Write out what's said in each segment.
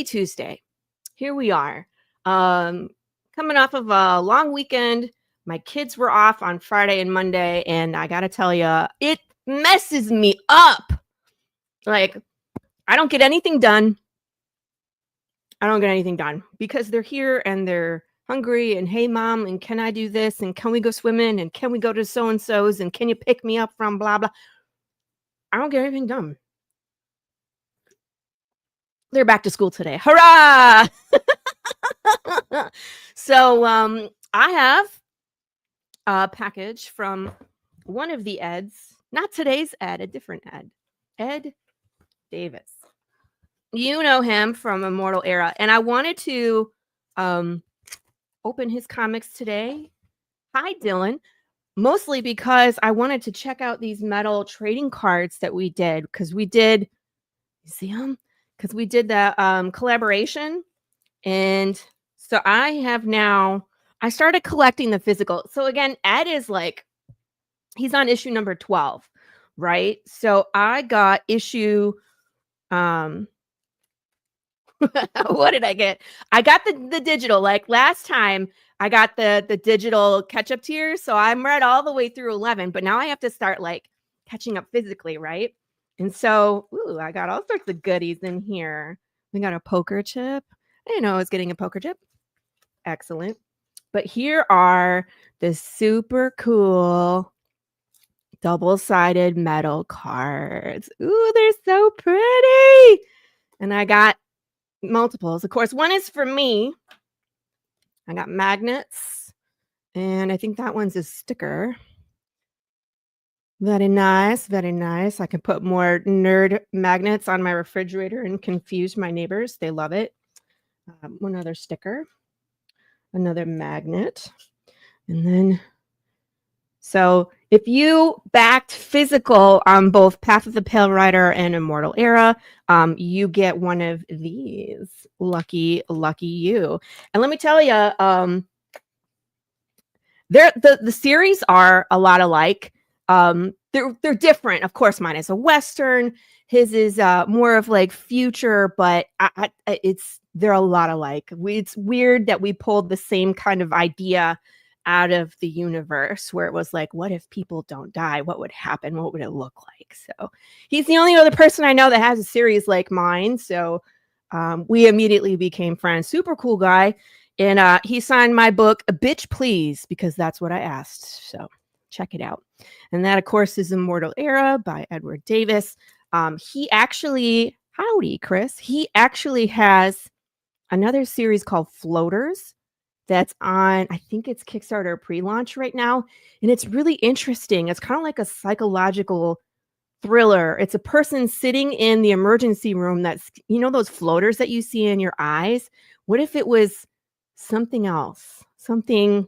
Happy Tuesday. Here we are. Coming off of a long weekend. My kids were off on Friday and Monday, and I got to tell you, it messes me up. Like, I don't get anything done. Because they're here and they're hungry and, hey, mom, and can I do this? And can we go swimming? And can we go to so-and-so's? And can you pick me up from blah, blah? I don't get anything done. They're back to school today. Hurrah! So I have a package from one of the Eds. Not today's Ed, a different Ed. Ed Davis. You know him from Immortal Era. And I wanted to open his comics today. Hi, Dylan. Mostly because I wanted to check out these metal trading cards that we did. Because we did, you see them? Because we did that collaboration. And so I started collecting the physical. So again, Ed is like, he's on issue number 12, right? So I got issue, what did I get? I got the digital. Like last time, I got the digital catch-up tier. So I'm read all the way through 11, but now I have to start like catching up physically, right? And so, I got all sorts of goodies in here. We got a poker chip. I didn't know I was getting a poker chip. Excellent. But here are the super cool double-sided metal cards. Ooh, they're so pretty. And I got multiples. Of course, one is for me. I got magnets. And I think that one's a sticker. Very nice. Very nice. I can put more nerd magnets on my refrigerator and confuse my neighbors. They love it. One other sticker. Another magnet. And then, so if you backed physical on both Path of the Pale Rider and Immortal Era, you get one of these. Lucky you. And let me tell you, the series are a lot alike. They're different. Of course, mine is a Western. His is more of like future, but they're a lot alike. It's weird that we pulled the same kind of idea out of the universe where it was like, what if people don't die? What would happen? What would it look like? So he's the only other person I know that has a series like mine. So we immediately became friends. Super cool guy. And he signed my book, Bitch Please, because that's what I asked. So check it out. And that, of course, is Immortal Era by Edward Davis. He actually, howdy, Chris. He actually has another series called Floaters that's on, I think it's Kickstarter pre-launch right now. And it's really interesting. It's kind of like a psychological thriller. It's a person sitting in the emergency room that's, those floaters that you see in your eyes. What if it was something else? Something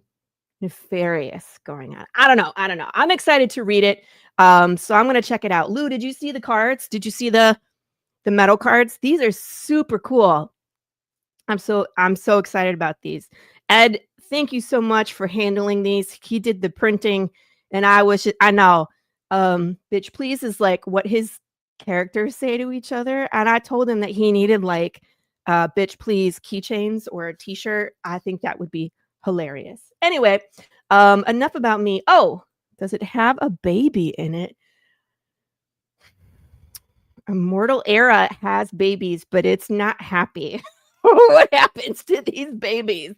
nefarious going on. I don't know. I'm excited to read it. So I'm going to check it out. Lou, did you see the cards? Did you see the metal cards? These are super cool. I'm so excited about these. Ed, thank you so much for handling these. He did the printing and I know, Bitch Please is like what his characters say to each other. And I told him that he needed like Bitch Please keychains or a t-shirt. I think that would be hilarious. Anyway, enough about me. Oh, does it have a baby in it? Immortal Era has babies, but it's not happy. What happens to these babies?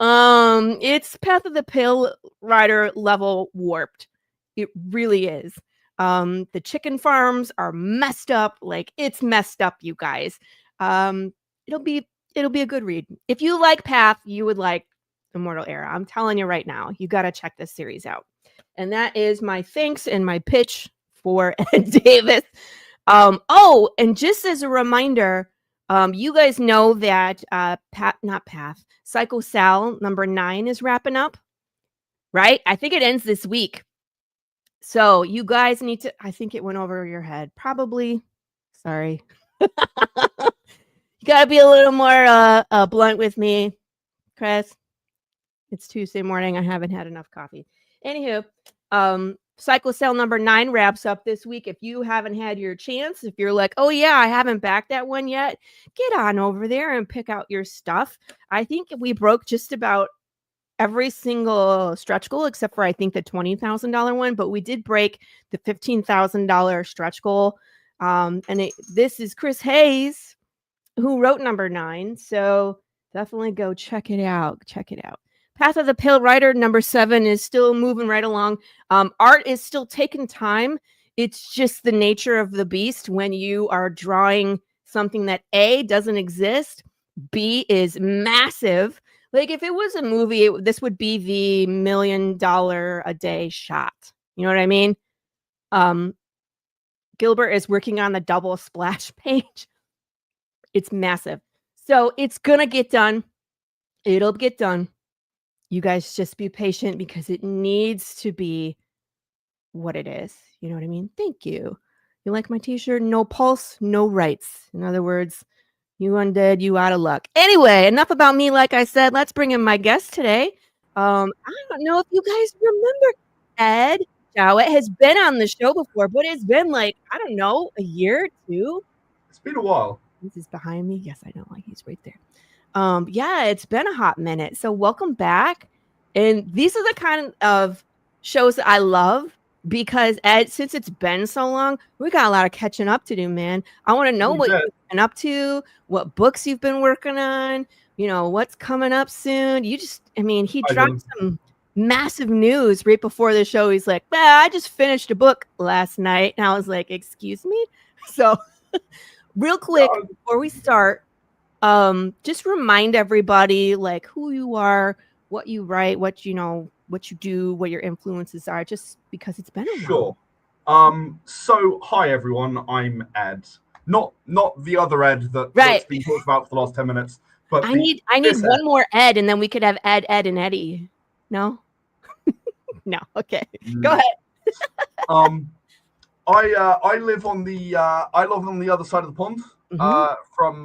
It's Path of the Pale Rider level warped. It really is. The chicken farms are messed up. Like it's messed up, you guys. It'll be a good read. If you like Path, you would like Immortal Era. I'm telling you right now, you got to check this series out. And that is my thanks and my pitch for Ed Davis. And just as a reminder, you guys know that Psycho Sal number 9 is wrapping up, right? I think it ends this week. So you guys need to, I think it went over your head. Probably. Sorry. You got to be a little more blunt with me, Chris. It's Tuesday morning. I haven't had enough coffee. Anywho, Cycle Sale number 9 wraps up this week. If you haven't had your chance, if you're like, oh yeah, I haven't backed that one yet, get on over there and pick out your stuff. I think we broke just about every single stretch goal except for I think the $20,000 one, but we did break the $15,000 stretch goal. This is Chris Hayes who wrote number 9, so definitely go check it out. Path of the Pale Rider number 7 is still moving right along. Art is still taking time. It's just the nature of the beast when you are drawing something that A, doesn't exist, B, is massive. Like if it was a movie, this would be the $1 million a day shot. You know what I mean? Gilbert is working on the double splash page. It's massive. So it's going to get done. It'll get done. You guys just be patient because it needs to be what it is. You know what I mean? Thank you. You like my t-shirt? No pulse, no rights. In other words, you undead, you out of luck. Anyway, enough about me. Like I said, let's bring in my guest today. I don't know if you guys remember Ed Jowett has been on the show before, but it's been like, I don't know, a year or two. It's been a while. This is behind me. Yes, I know. Like he's right there. Yeah, it's been a hot minute. So welcome back. And these are the kind of shows that I love because Ed, since it's been so long, we got a lot of catching up to do, man. I want to know what you've been up to, what books you've been working on, you know, what's coming up soon. He dropped some massive news right before the show. He's like, I just finished a book last night. And I was like, excuse me? So real quick, before we start, just remind everybody like who you are, what you write, what you do, what your influences are, just because it's been a while. Sure. So hi everyone, I'm Ed. Not the other Ed that's been talked about for the last 10 minutes. But I need one more Ed, and then we could have Ed, and Eddie. No? No. Okay. Go ahead. I live on the other side of the pond. From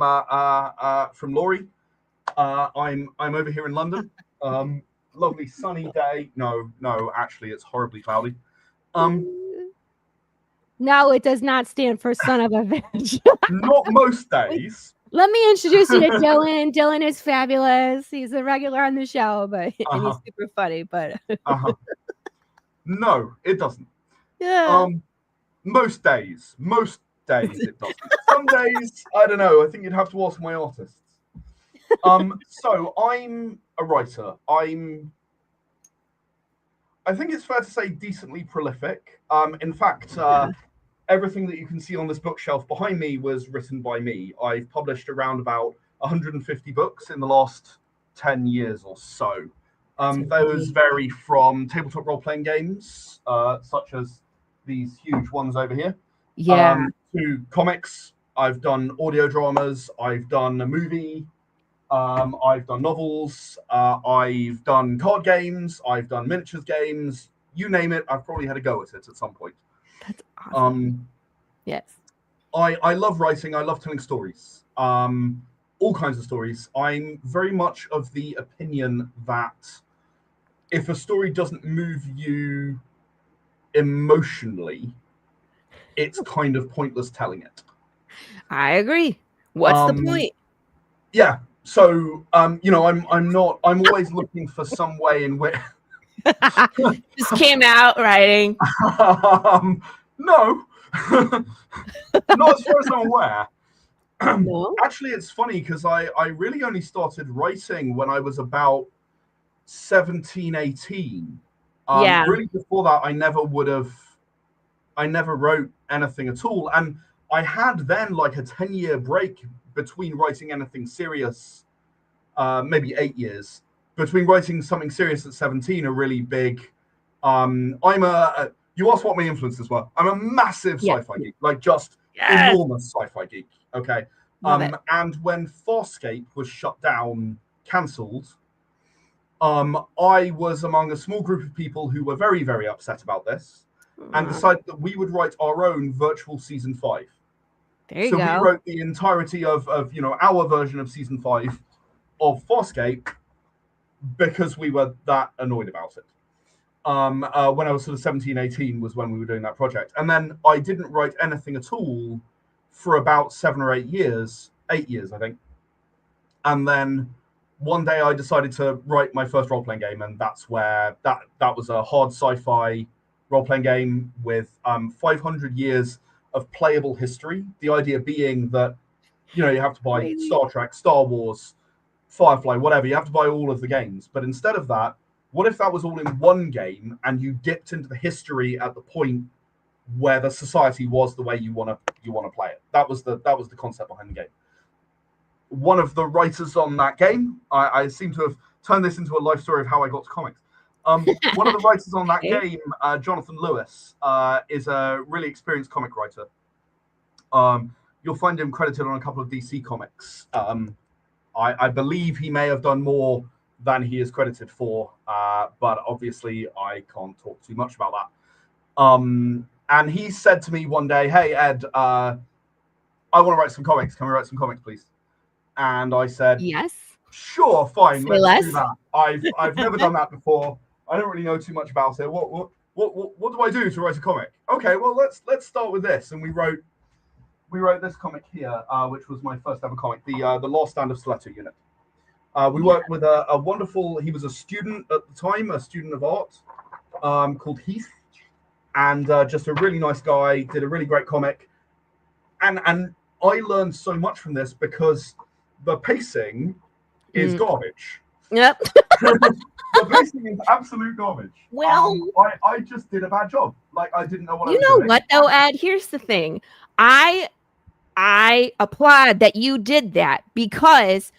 Laurie. I'm over here in London. Lovely sunny day. No, actually it's horribly cloudy. No, it does not stand for son of a bitch. Not most days. Let me introduce you to Dylan. Dylan is fabulous. He's a regular on the show, but and he's super funny, but No, it doesn't. Yeah. Most days it doesn't. Some days, I don't know. I think you'd have to ask my artists. So I'm a writer. I think it's fair to say decently prolific. In fact, everything that you can see on this bookshelf behind me was written by me. I've published around about 150 books in the last 10 years or so. Those vary from tabletop role-playing games, such as these huge ones over here. Yeah. To comics. I've done audio dramas. I've done a movie. I've done novels. I've done card games. I've done miniatures games. You name it, I've probably had a go at it at some point. That's awesome. Yes. I love writing. I love telling stories. All kinds of stories. I'm very much of the opinion that if a story doesn't move you emotionally, it's kind of pointless telling it. I agree. What's the point? Yeah. So, I'm always looking for some way in which just came out writing. No, not as far as I'm aware. No? Actually, it's funny because I really only started writing when I was about 17, 18. Yeah. Really before that, I never wrote anything at all. And I had then like a 10-year break between writing anything serious, maybe 8 years, between writing something serious at 17, a really big, you asked what my influences were. I'm a massive sci-fi geek, like just enormous sci-fi geek. Okay. And when Farscape was shut down, cancelled, I was among a small group of people who were very, very upset about this and decided that we would write our own virtual season 5. There you go. So we wrote the entirety of our version of season 5 of Farscape because we were that annoyed about it. when I was sort of 17, 18 was when we were doing that project. And then I didn't write anything at all for about 7 or 8 years, 8 years, I think. And then one day I decided to write my first role-playing game, and that's where that was a hard sci-fi role-playing game with 500 years of playable history. The idea being that, you have to buy Star Trek, Star Wars, Firefly, whatever. You have to buy all of the games. But instead of that, what if that was all in one game and you dipped into the history at the point where the society was the way you want to play it? That was the concept behind the game. One of the writers on that game, I seem to have turned this into a life story of how I got to comics. One of the writers on that game, Jonathan Lewis, is a really experienced comic writer. You'll find him credited on a couple of DC comics. I believe he may have done more than he is credited for, but obviously I can't talk too much about that. And he said to me one day, "Hey Ed, I want to write some comics. Can we write some comics, please?" And I said, "Yes, sure, fine, let's do that. Less. I've never done that before. I don't really know too much about it. What do I do to write a comic? Okay, well let's start with this." And we wrote this comic here, which was my first ever comic, the Last Stand of Stiletto Unit. We worked with a wonderful. He was a student at the time, a student of art, called Heath, and just a really nice guy. Did a really great comic, and I learned so much from this because the pacing is garbage. Yep. The pacing is absolute garbage. Well, I just did a bad job. Like, I didn't know what I was you know doing. what though, Ed? Here's the thing. I applaud that you did that because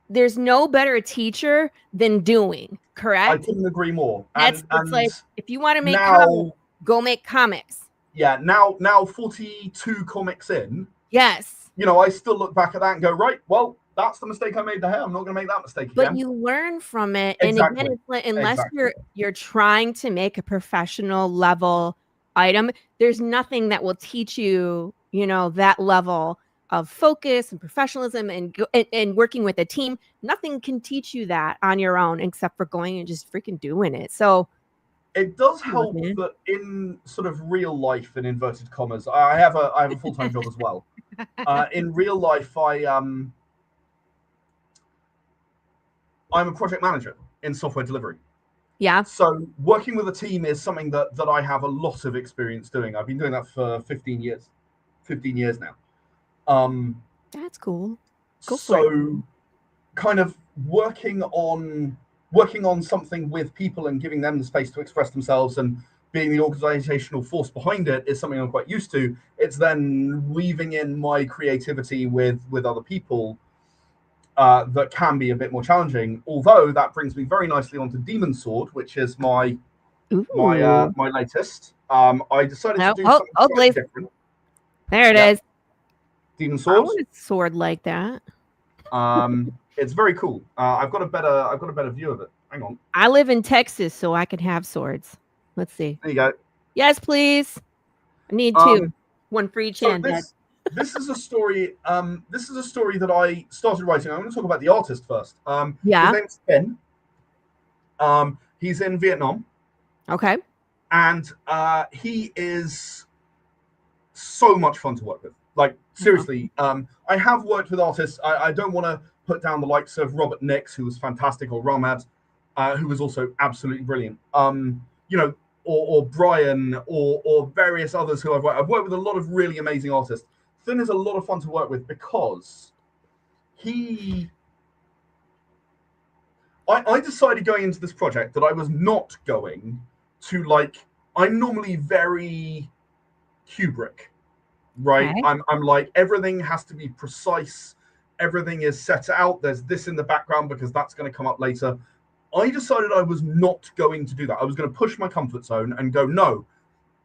there's no better teacher than doing. Correct? I couldn't agree more. It's like, if you want to make now, comics, go make comics. Yeah. Now 42 comics in. Yes. I still look back at that and go, right, well, that's the mistake I made there. I'm not going to make that mistake again. But you learn from it. Exactly. And again, it's like, unless you're trying to make a professional level item, there's nothing that will teach you, that level of focus and professionalism and working with a team. Nothing can teach you that on your own except for going and just freaking doing it. So it does help that in sort of real life, in inverted commas, I have a full-time job as well. In real life, I'm a project manager in software delivery. Yeah. So working with a team is something that I have a lot of experience doing. I've been doing that for 15 years. 15 years now. That's cool. So kind of working on something with people and giving them the space to express themselves and being the organizational force behind it is something I'm quite used to. It's then weaving in my creativity with other people that can be a bit more challenging. Although that brings me very nicely onto Demon Sword, which is my latest. I decided to do something slightly different. There it is. Demon Sword. I want a sword like that. It's very cool. I've got a better view of it. Hang on. I live in Texas, so I can have swords. Let's see. There you go. Yes, please. I need two. One for each hand. This is a story. This is a story that I started writing. I'm going to talk about the artist first. Yeah. His name's Ben. He's in Vietnam. Okay. And he is so much fun to work with. Like, seriously. I have worked with artists. I don't want to put down the likes of Robert Nix, who was fantastic, or Ramad, who was also absolutely brilliant. Or Brian, or various others who I've worked with a lot of really amazing artists. Finn is a lot of fun to work with because I decided going into this project that I was not going to, like, I'm normally very Kubrick, right? Okay. I'm like, everything has to be precise. Everything is set out. There's this in the background because that's going to come up later. I decided I was not going to do that. I was going to push my comfort zone and go, no,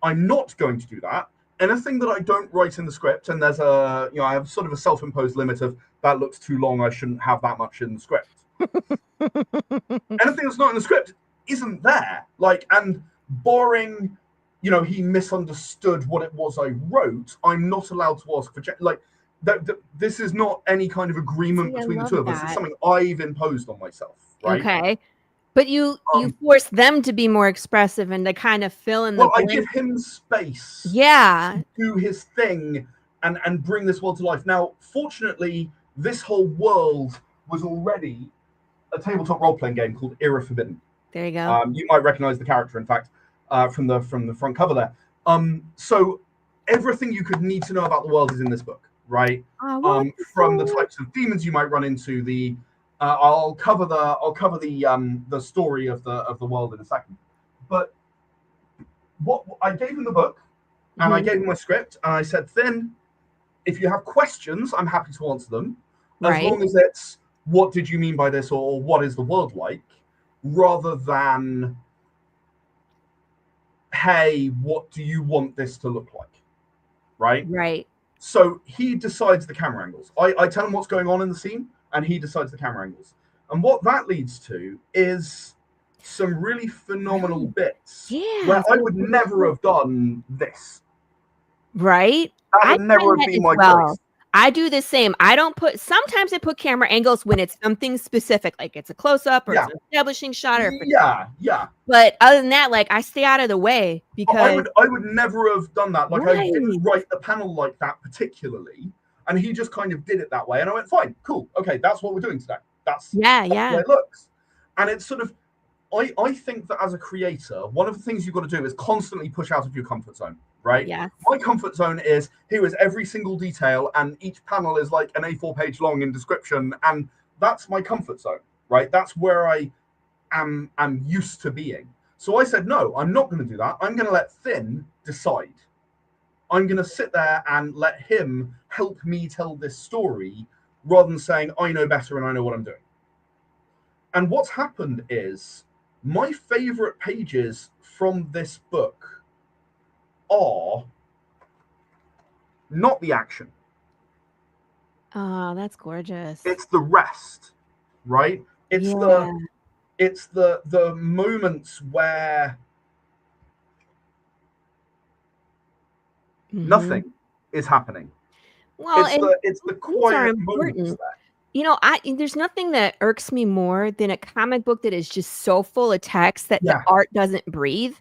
I'm not going to do that. Anything that I don't write in the script, and there's I have sort of a self-imposed limit of that looks too long, I shouldn't have that much in the script. Anything that's not in the script isn't there. Like, and barring, he misunderstood what it was I wrote, I'm not allowed to ask for, this is not any kind of agreement between the two of us. It's something I've imposed on myself, right? Okay. But you force them to be more expressive and to kind of fill in the Well, I blanks. give him space Yeah. to do his thing and bring this world to life. Now, fortunately, this whole world was already a tabletop role-playing game called Era Forbidden. There you go. You might recognize the character, in fact, from the front cover there. So everything you could need to know about the world is in this book, right? From the types of demons you might run into. I'll cover the story of the world in a second. But what I gave him the book, and I gave him my script, and I said, Finn, if you have questions, I'm happy to answer them, as long as it's what did you mean by this, or what is the world like, rather than, hey, what do you want this to look like? Right. So he decides the camera angles. I tell him what's going on in the scene, and he decides the camera angles. And what that leads to is some really phenomenal bits where I would never have done this. Right. That would never have been my choice. I do the same. Sometimes I put camera angles when it's something specific, like it's a close-up or it's an establishing shot. Or But other than that, like I stay out of the way because I would never have done that. Like I didn't write the panel like that particularly, and he just kind of did it that way. And I went, fine, cool, okay, that's what we're doing today. That's the way it looks. And it's sort of, I think that as a creator, one of the things you've got to do is constantly push out of your comfort zone, right? Yeah. My comfort zone is, here is every single detail, and each panel is like an A4 page long in description, and that's my comfort zone, right? That's where I am used to being. So I said, no, I'm not going to do that. I'm going to let Finn decide. I'm going to sit there and let him help me tell this story, rather than saying, I know better and I know what I'm doing. And what's happened is, my favorite pages from this book are not the action. Oh, that's gorgeous. It's the rest, right? It's the moments where nothing is happening. Well, it's the quiet moments there. You know, there's nothing that irks me more than a comic book that is just so full of text that the art doesn't breathe.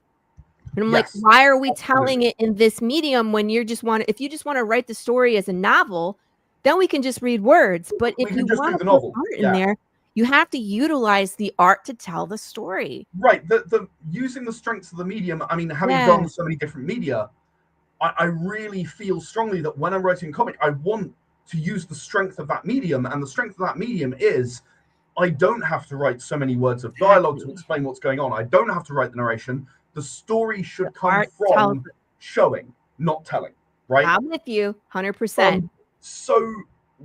And I'm like, why are we telling it in this medium when if you just want to write the story as a novel, then we can just read words. But if you want to put art in there, you have to utilize the art to tell the story. Right. The using the strengths of the medium. I mean, having done so many different media, I really feel strongly that when I'm writing a comic, I want to use the strength of that medium, and the strength of that medium is I don't have to write so many words of dialogue to explain what's going on. I don't have to write the narration. The story should come from showing, not telling, right? I'm with you 100%. So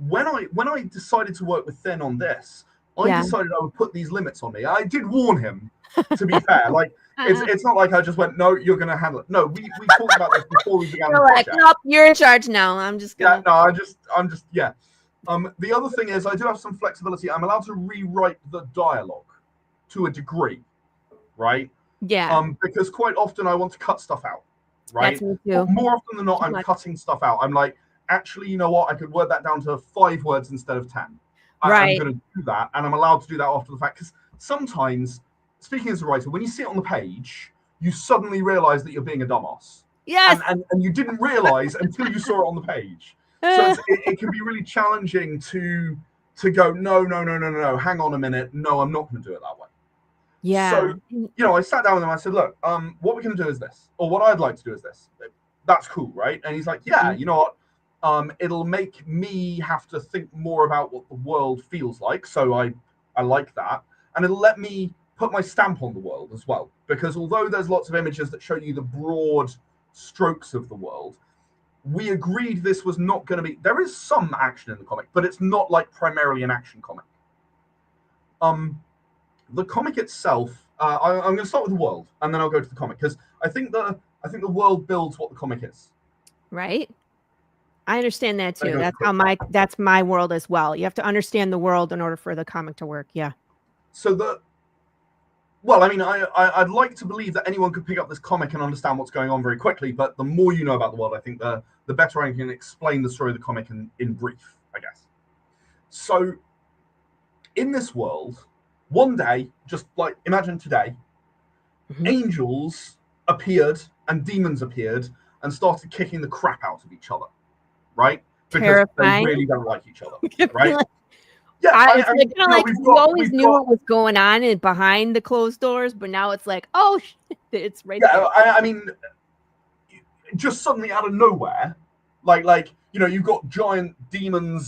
when I decided to work with Finn on this, I decided I would put these limits on me. I did warn him, to be fair. Like it's not like I just went, no, you're gonna handle it. No, we talked about this before we began the project. Nope, you're in charge now. I'm just gonna I'm just the other thing is I do have some flexibility. I'm allowed to rewrite the dialogue to a degree, right? Yeah. Because quite often I want to cut stuff out, right? That's me too. More often than not, I'm cutting stuff out. I'm like, actually, you know what? I could word that down to 5 words instead of 10. I'm going to do that, and I'm allowed to do that after the fact. Because sometimes, speaking as a writer, when you see it on the page, you suddenly realize that you're being a dumbass. Yes. And you didn't realize until you saw it on the page. So it can be really challenging to go, no, hang on a minute. No, I'm not going to do it that way. Yeah. So, I sat down with him. I said, look, what we're going to do is this, or what I'd like to do is this. That's cool, right? And he's like, yeah, you know what? It'll make me have to think more about what the world feels like. So I like that. And it'll let me put my stamp on the world as well. Because although there's lots of images that show you the broad strokes of the world, we agreed this was not going to be, there is some action in the comic, but it's not like primarily an action comic. The comic itself, I'm going to start with the world, and then I'll go to the comic, because I think the world builds what the comic is. Right. I understand that too. That's my world as well. You have to understand the world in order for the comic to work. Yeah. So I'd like to believe that anyone could pick up this comic and understand what's going on very quickly, but the more you know about the world, I think the better I can explain the story of the comic in brief, I guess. So in this world, One day, just like imagine today, angels appeared and demons appeared and started kicking the crap out of each other, right? Because Terrifying. they really don't like each other, I right? feel like- Yeah, it's like, kind of like we always knew what was going on and behind the closed doors, but now it's like, oh, shit, it's right there. I mean, just suddenly out of nowhere, like you've got giant demon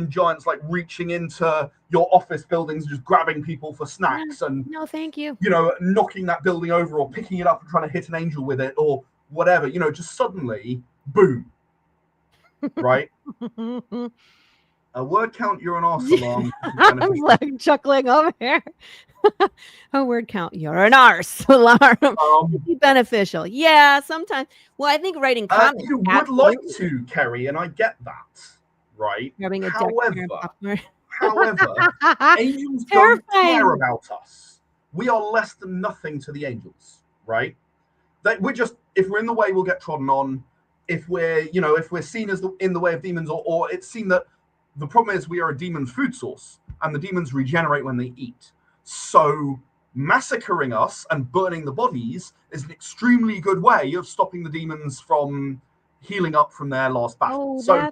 giants like reaching into your office buildings, just grabbing people for snacks and no, thank you. Knocking that building over or picking it up and trying to hit an angel with it or whatever. Just suddenly, boom, right? A word count, you're an arse alarm. I'm like chuckling over here. A word count, you're an arse alarm. Beneficial. Yeah, sometimes. Well, I think writing comics. You would like to, Kerry, and I get that, right? However, angels don't care about us. We are less than nothing to the angels, right? We're just, if we're in the way, we'll get trodden on. If we're seen as in the way of demons, or it's seen that the problem is we are a demon food source, and the demons regenerate when they eat. So massacring us and burning the bodies is an extremely good way of stopping the demons from healing up from their last battle. So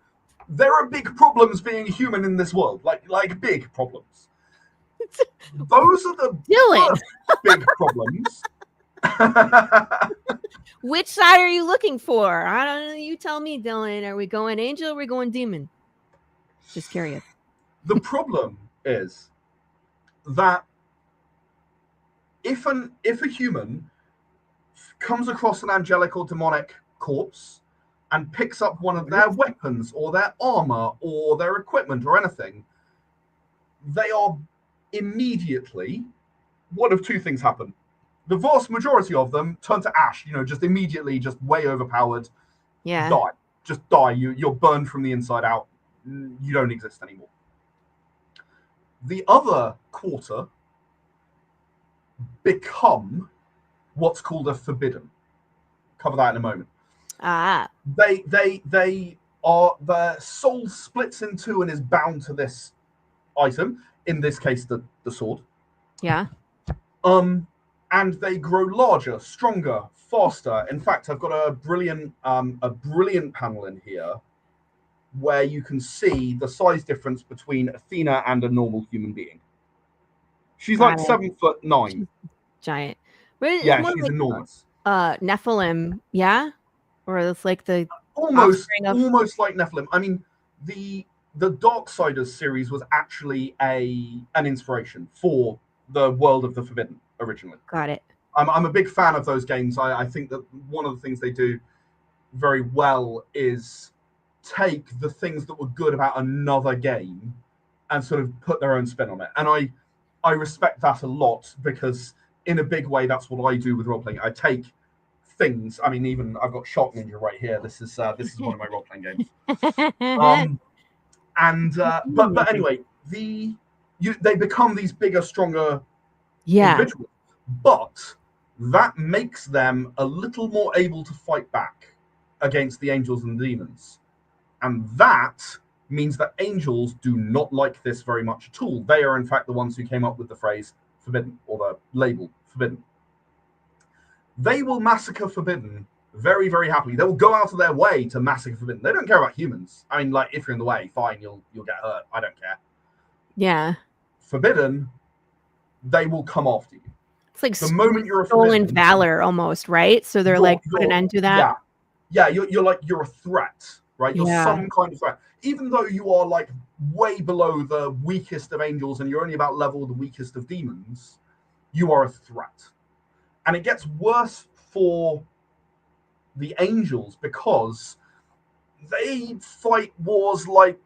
there are big problems being human in this world, like big problems. Those are the big problems. Which side are you looking for? I don't know. You tell me, Dylan. Are we going angel or are we going demon? Just curious. The problem is that if a human comes across an angelic or demonic corpse and picks up one of their weapons or their armor or their equipment or anything, they are immediately, one of two things happen. The vast majority of them turn to ash, just immediately, just way overpowered. Yeah. Die. Just die. You're burned from the inside out. You don't exist anymore. The other quarter become what's called a forbidden. Cover that in a moment. They are, their soul splits in two and is bound to this item, in this case the sword. Yeah. And they grow larger, stronger, faster. In fact, I've got a brilliant panel in here where you can see the size difference between Athena and a normal human being. She's like 7'9". Giant. Yeah, she's enormous. Nephilim, yeah? Or it's like the almost like Nephilim. I mean, the Darksiders series was actually an inspiration for the world of the Forbidden originally. Got it. I'm a big fan of those games. I think that one of the things they do very well is take the things that were good about another game and sort of put their own spin on it. And I respect that a lot because in a big way, that's what I do with role-playing. I take things. I mean, even I've got Shark Ninja right here. This is one of my role-playing games. But anyway, they become these bigger, stronger individuals. But that makes them a little more able to fight back against the angels and the demons. And that means that angels do not like this very much at all. They are, in fact, the ones who came up with the phrase forbidden, or the label forbidden. They will massacre forbidden very, very happily. They will go out of their way to massacre forbidden. They don't care about humans. I mean, like, if you're in the way, fine, you'll get hurt. I don't care. Yeah. Forbidden, they will come after you. It's like the moment you're a stolen valor almost, right? So they're like, put an end to that. Yeah, you're a threat, right? You're some kind of threat. Even though you are like way below the weakest of angels and you're only about level the weakest of demons, you are a threat. And it gets worse for the angels because they fight wars like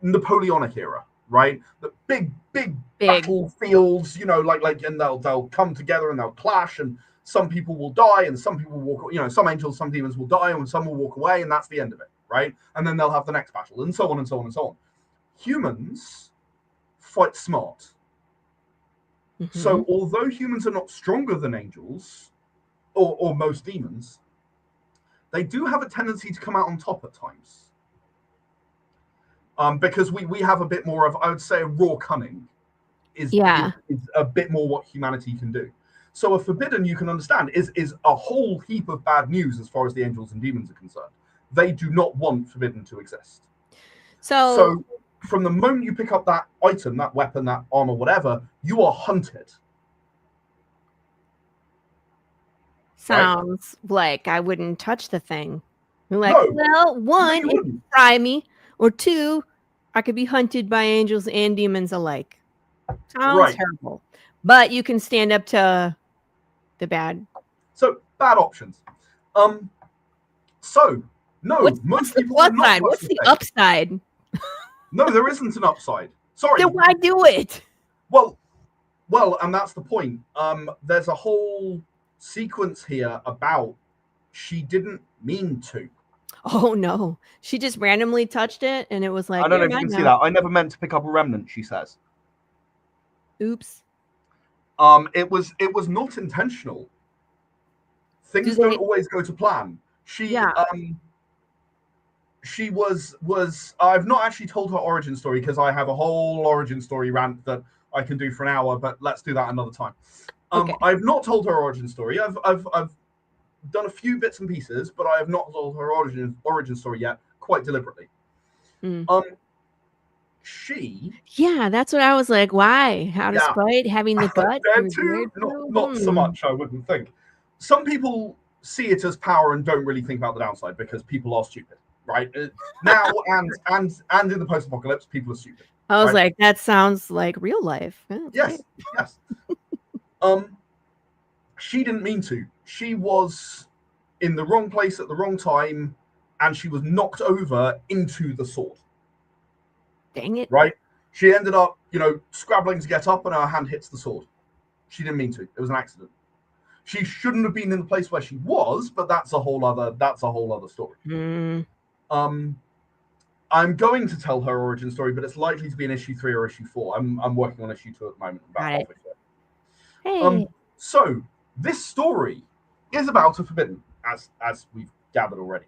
Napoleonic era, right? The big battlefields, and they'll come together and they'll clash, and some people will die and some people will walk, some angels, some demons will die and some will walk away, and that's the end of it, right? And then they'll have the next battle, and so on and so on and so on. Humans fight smart. Mm-hmm. So although humans are not stronger than angels or most demons, they do have a tendency to come out on top at times. Because we have a bit more of, I would say, a raw cunning is Yeah. a bit more what humanity can do. So a forbidden, you can understand, is a whole heap of bad news as far as the angels and demons are concerned. They do not want forbidden to exist. So from the moment you pick up that item, that weapon, that armor, whatever, you are hunted. Sounds like I wouldn't touch the thing. You're like, No. well, one, you it wouldn't. could fry me, or two, I could be hunted by angels and demons alike. Sounds Right. terrible. But you can stand up to the bad. So bad options. So no, most people will not touch What's the the thing. upside? No, there isn't an upside. Sorry. Then why do it? Well, and that's the point. There's a whole sequence here about she didn't mean to. Oh no. She just randomly touched it and it was like, I don't know "You're if you can mine see now." that. I never meant to pick up a remnant, she says. Oops. It was not intentional. Things don't always go to plan. She was I've not actually told her origin story because I have a whole origin story rant that I can do for an hour, but let's do that another time. Okay. I've not told her origin story. I've done a few bits and pieces, but I have not told her origin story yet, quite deliberately. Yeah, that's what I was like. Why? How to spite? Having the gut? There too, not so much, I wouldn't think. Some people see it as power and don't really think about the downside because people are stupid, right? Now and in the post-apocalypse, people are stupid. I was like, that sounds like real life. Yes. She didn't mean to. She was in the wrong place at the wrong time, and she was knocked over into the sword. Dang it. Right? She ended up, scrabbling to get up, and her hand hits the sword. She didn't mean to. It was an accident. She shouldn't have been in the place where she was, but that's a whole other story. I'm going to tell her origin story, but it's likely to be in issue 3 or issue 4. I'm working on issue 2 at the moment. About halfway through. Hey. So this story is about a forbidden, as we've gathered already.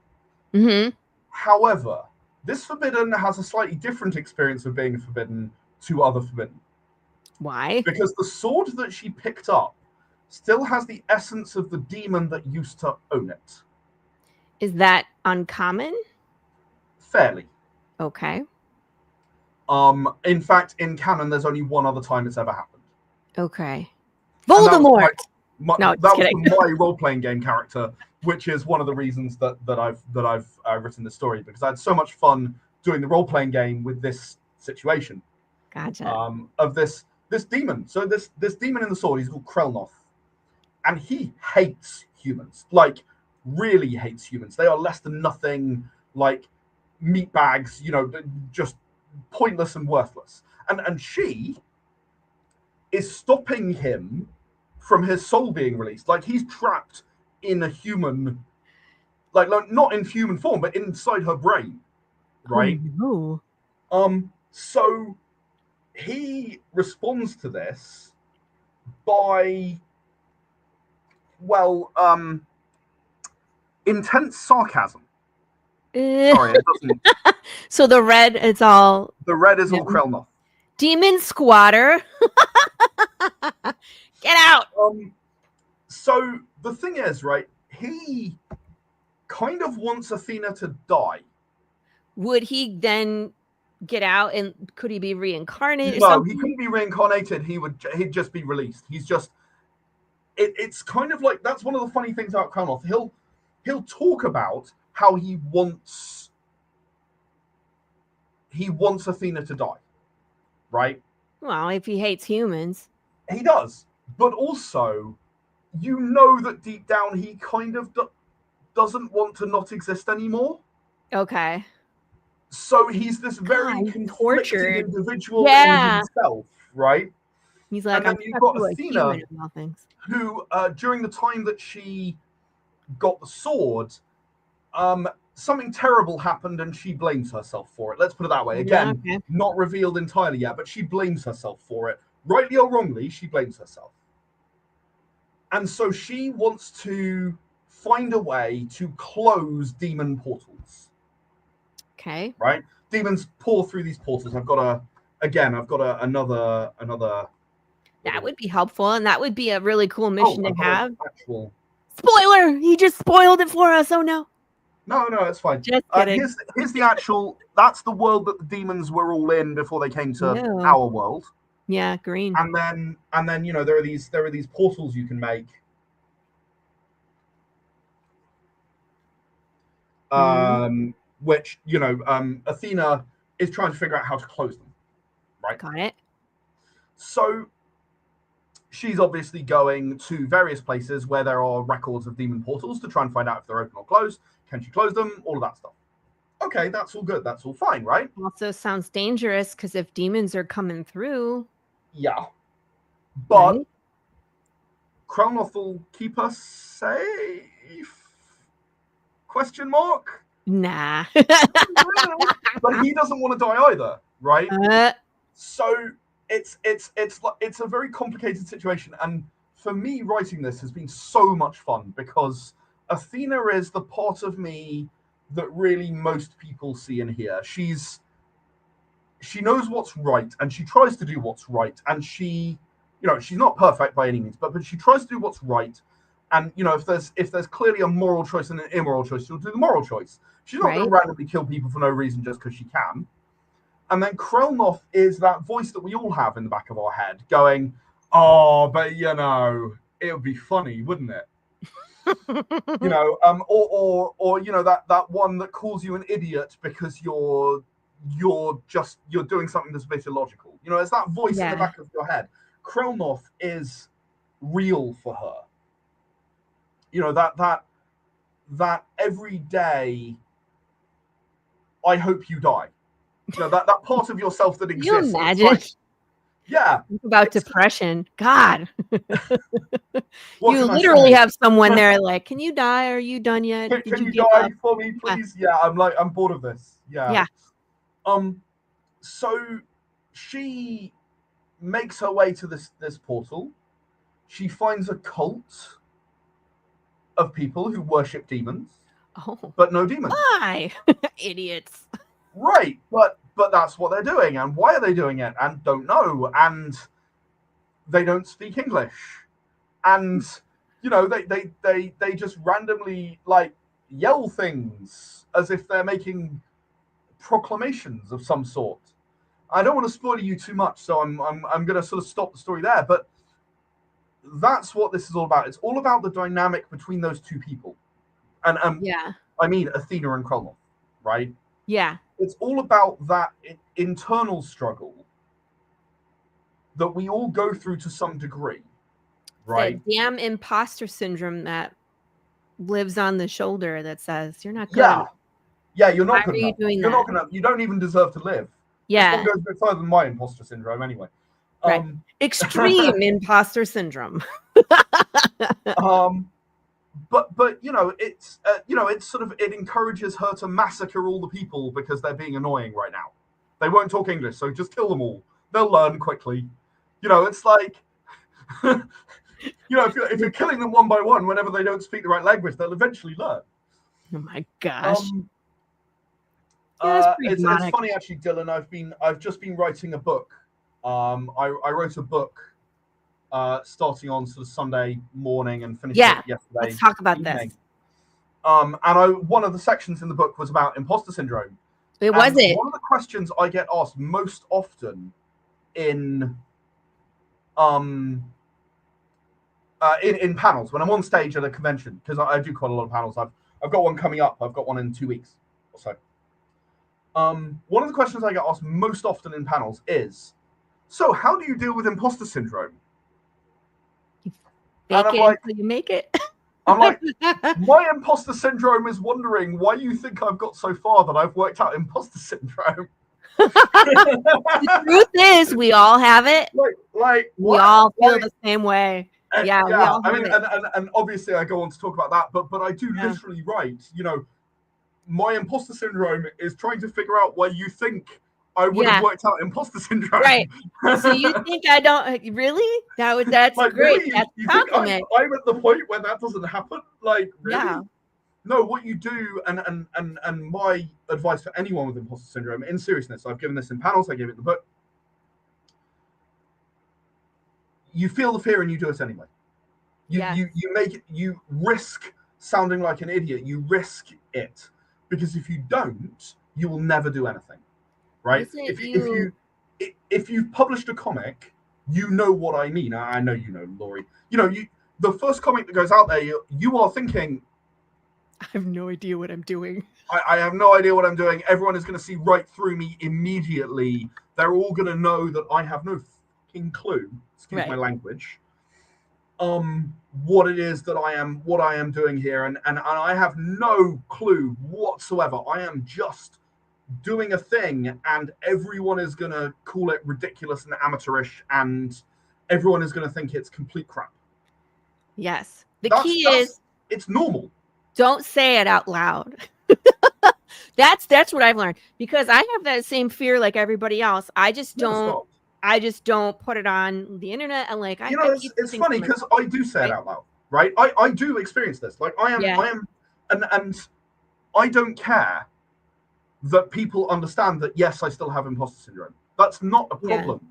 However, this forbidden has a slightly different experience of being a forbidden to other forbidden. Why? Because the sword that she picked up still has the essence of the demon that used to own it. Is that uncommon? Fairly. Okay. In fact, in canon, there's only one other time it's ever happened. Okay. Voldemort. That was my role-playing game character, which is one of the reasons that I've written this story, because I had so much fun doing the role-playing game with this situation. Gotcha. Of this demon. So this demon in the sword, he's called Krelnoth, and he hates humans. Like, really hates humans. They are less than nothing, like meat bags, just pointless and worthless. And she is stopping him from his soul being released. Like, he's trapped in a human, like not in human form, but inside her brain, right? Oh, no. So he responds to this by, intense sarcasm. Sorry, it doesn't. So the red is all Krelnoth. Demon squatter. Get out. So the thing is, right, he kind of wants Athena to die. Would he then get out, and could he be reincarnated? No, he couldn't be reincarnated. He'd just be released. He's just it's kind of like, that's one of the funny things about Krelnoth. He'll talk about how he wants Athena to die, right? Well, if he hates humans. He does. But also, that deep down he kind of doesn't want to not exist anymore. Okay. So he's this very conflicted individual in himself, right? He's like, and then you've got Athena, who, during the time that she got the sword, something terrible happened and she blames herself for it. Let's put it that way. Again, not revealed entirely yet, but she blames herself for it. Rightly or wrongly, she blames herself. And so she wants to find a way to close demon portals. Okay. Right? Demons pour through these portals. I've got again, I've got another. That would be helpful, and that would be a really cool mission to have. Actual... Spoiler! He just spoiled it for us. Oh no. No, it's fine. Just kidding. Here's the actual. That's the world that the demons were all in before they came to our world. Yeah, green. And then there are these portals you can make. Which Athena is trying to figure out how to close them. Right. Got it. So she's obviously going to various places where there are records of demon portals to try and find out if they're open or closed. Can she close them? All of that stuff. Okay, that's all good. That's all fine, right? Also sounds dangerous because if demons are coming through. Yeah. But right? Krelnoth will keep us safe? Question mark? Nah. But he doesn't want to die either, right? So it's a very complicated situation, and for me writing this has been so much fun because Athena is the part of me that really most people see and hear. She knows what's right, and she tries to do what's right, and she's not perfect by any means, but she tries to do what's right. And if there's clearly a moral choice and an immoral choice, she'll do the moral choice. She's not going to randomly kill people for no reason just because she can. And then Krelnoth is that voice that we all have in the back of our head going, oh, but it would be funny, wouldn't it? Or that one that calls you an idiot because you're doing something that's a bit illogical. It's that voice in the back of your head. Krelnoth is real for her. That every day I hope you die. That part of yourself that exists. Can you imagine? Like, yeah. Think about depression. God. You literally have someone there like, can you die? Are you done yet? Can you die for me, please? Yeah, I'm bored of this. Yeah. So she makes her way to this portal. She finds a cult of people who worship demons. But no demons. Why? Idiots. Right, but that's what they're doing, and why are they doing it? And don't know, and they don't speak English, and they just randomly like yell things as if they're making proclamations of some sort. I don't want to spoil you too much, so I'm going to sort of stop the story there, but that's what this is all about. It's all about the dynamic between those two people, and I mean Athena and Krelnoth, right? Yeah. It's all about that internal struggle that we all go through to some degree, right? That damn imposter syndrome that lives on the shoulder that says you're not good. Yeah, you're not good. You're not gonna. You don't even deserve to live. Yeah, this one goes a bit further than my imposter syndrome, anyway. Right. Extreme imposter syndrome. But it's it's sort of, it encourages her to massacre all the people because they're being annoying right now. They won't talk English, so just kill them all. They'll learn quickly. It's like if you're killing them one by one whenever they don't speak the right language, they'll eventually learn. Oh my gosh. It's funny actually, Dylan. I've just been writing a book. I wrote a book starting on sort of Sunday morning and finished it yesterday. Let's talk about evening. This. And one of the sections in the book was about imposter syndrome. One of the questions I get asked most often in panels when I'm on stage at a convention, because I do quite a lot of panels. I've got one coming up. I've got one in 2 weeks or so. One of the questions I get asked most often in panels is, so how do you deal with imposter syndrome? Fake it until you make it. I'm like, my imposter syndrome is wondering why you think I've got so far that I've worked out imposter syndrome. The truth is, we all have it. Like we all feel the same way. Yeah. We all have it. And obviously I go on to talk about that, but I do literally write, my imposter syndrome is trying to figure out why you think I would have worked out imposter syndrome. Right. So you think I don't really? That's like, great. Really? That's you think I'm at the point where that doesn't happen? Like, really? Yeah. No, what you do, and my advice for anyone with imposter syndrome, in seriousness, I've given this in panels, I gave it in the book. you feel the fear and you do it anyway. You risk sounding like an idiot. You risk it, because if you don't, you will never do anything, right? If you've published a comic, you know what I mean. I know you know, Laurie. The first comic that goes out there, you are thinking, I have no idea what I'm doing. I have no idea what I'm doing. Everyone is going to see right through me immediately. They're all going to know that I have no fucking clue. Excuse my language. What it is that I am doing here, and I have no clue whatsoever. I am just doing a thing, and everyone is going to call it ridiculous and amateurish, and everyone is going to think it's complete crap. Yes. The key is it's normal. Don't say it out loud. That's what I've learned, because I have that same fear like everybody else. I just don't put it on the internet, and like it's funny because I do say it out loud, right? I do experience this. Like I am and I don't care that people understand that, yes, I still have imposter syndrome. That's not a problem,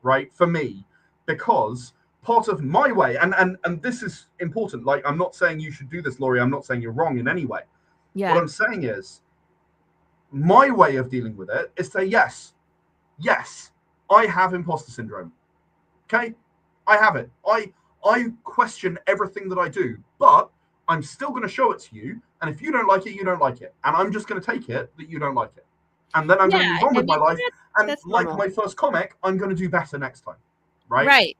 right, for me, because part of my way, and this is important, like I'm not saying you should do this, Laurie, I'm not saying you're wrong in any way. What I'm saying is, my way of dealing with it is say, yes, I have imposter syndrome. Okay? I have it. I question everything that I do, but I'm still going to show it to you. And if you don't like it, you don't like it. And I'm just going to take it that you don't like it. And then I'm going to move on with my life. And like my first comic, I'm going to do better next time. Right? Right.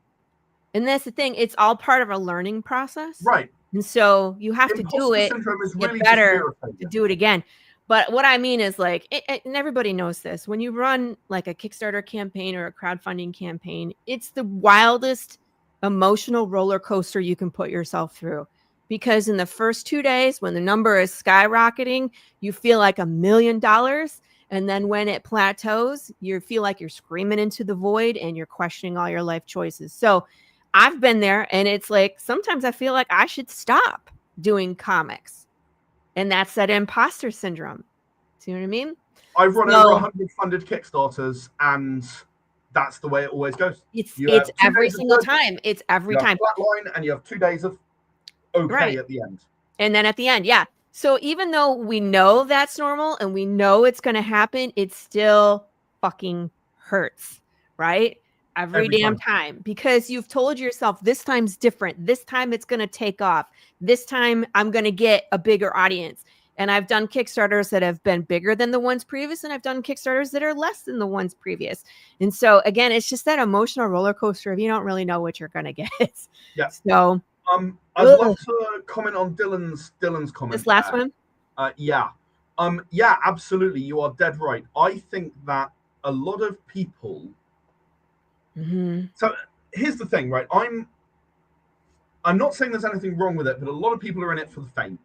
And that's the thing. It's all part of a learning process. Right. And so you have to do it, get better to do it again. But what I mean is, like, and everybody knows this, when you run like a Kickstarter campaign or a crowdfunding campaign, it's the wildest emotional roller coaster you can put yourself through. Because in the first 2 days, when the number is skyrocketing, you feel like $1 million. And then when it plateaus, you feel like you're screaming into the void and you're questioning all your life choices. So I've been there, and it's like, sometimes I feel like I should stop doing comics. And that's that imposter syndrome. See what I mean? I've run over 100 funded Kickstarters, and that's the way it always goes. It's every single time. It's every time. Flatline, and you have 2 days of okay at the end. And then at the end, So even though we know that's normal and we know it's going to happen, it still fucking hurts, right? Every damn time, because you've told yourself, this time's different. This time it's going to take off. This time I'm going to get a bigger audience. And I've done Kickstarters that have been bigger than the ones previous, and I've done Kickstarters that are less than the ones previous. And so again, it's just that emotional roller coaster if you don't really know what you're going to get. Yeah. So I'd love to comment on Dylan's comment. This last one? Yeah, absolutely. You are dead right. I think that a lot of people. Mm-hmm. So here's the thing, right? I'm not saying there's anything wrong with it, but a lot of people are in it for the fame,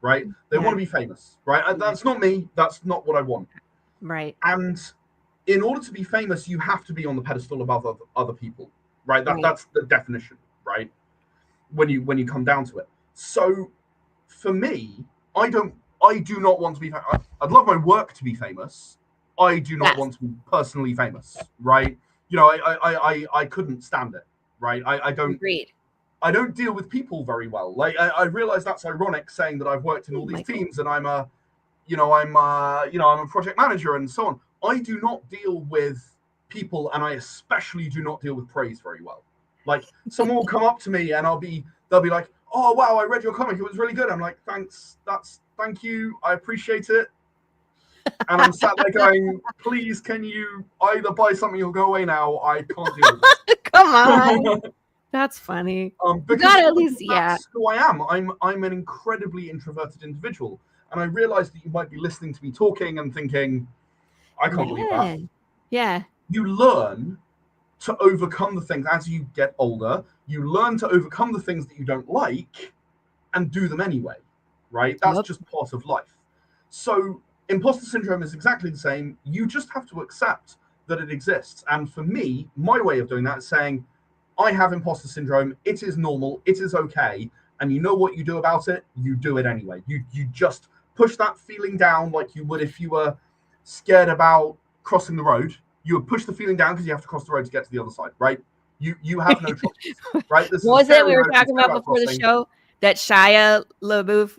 right? They want to be famous, right? And that's not me. That's not what I want. Right. And in order to be famous, you have to be on the pedestal above other people, right? That's the definition, right? When you come down to it. So for me, I do not want to be. I'd love my work to be famous. I do not want to be personally famous, right? I couldn't stand it, right? I don't. Agreed. I don't deal with people very well. Like I realize that's ironic, saying that I've worked in all these teams and I'm a project manager and so on. I do not deal with people, and I especially do not deal with praise very well. Like someone will come up to me and they'll be like, "Oh wow, I read your comic. It was really good." I'm like, "Thanks. Thank you. I appreciate it." And I'm sat there going, "Please, can you either buy something or go away now? I can't deal with it." Come on. That's funny. Because at least, that's who I am. I'm an incredibly introverted individual, and I realize that you might be listening to me talking and thinking, "I can't believe that." Yeah. You learn to overcome the things as you get older. You learn to overcome the things that you don't like and do them anyway, right? That's just part of life. So imposter syndrome is exactly the same. You just have to accept that it exists. And for me, my way of doing that is saying, I have imposter syndrome. It is normal. It is okay. And you know what you do about it? You do it anyway. You just push that feeling down like you would if you were scared about crossing the road. You would push the feeling down because you have to cross the road to get to the other side, right? You have no choice, right? This What was is a it we were stereotype, talking about before the crossing. show? That Shia LaBeouf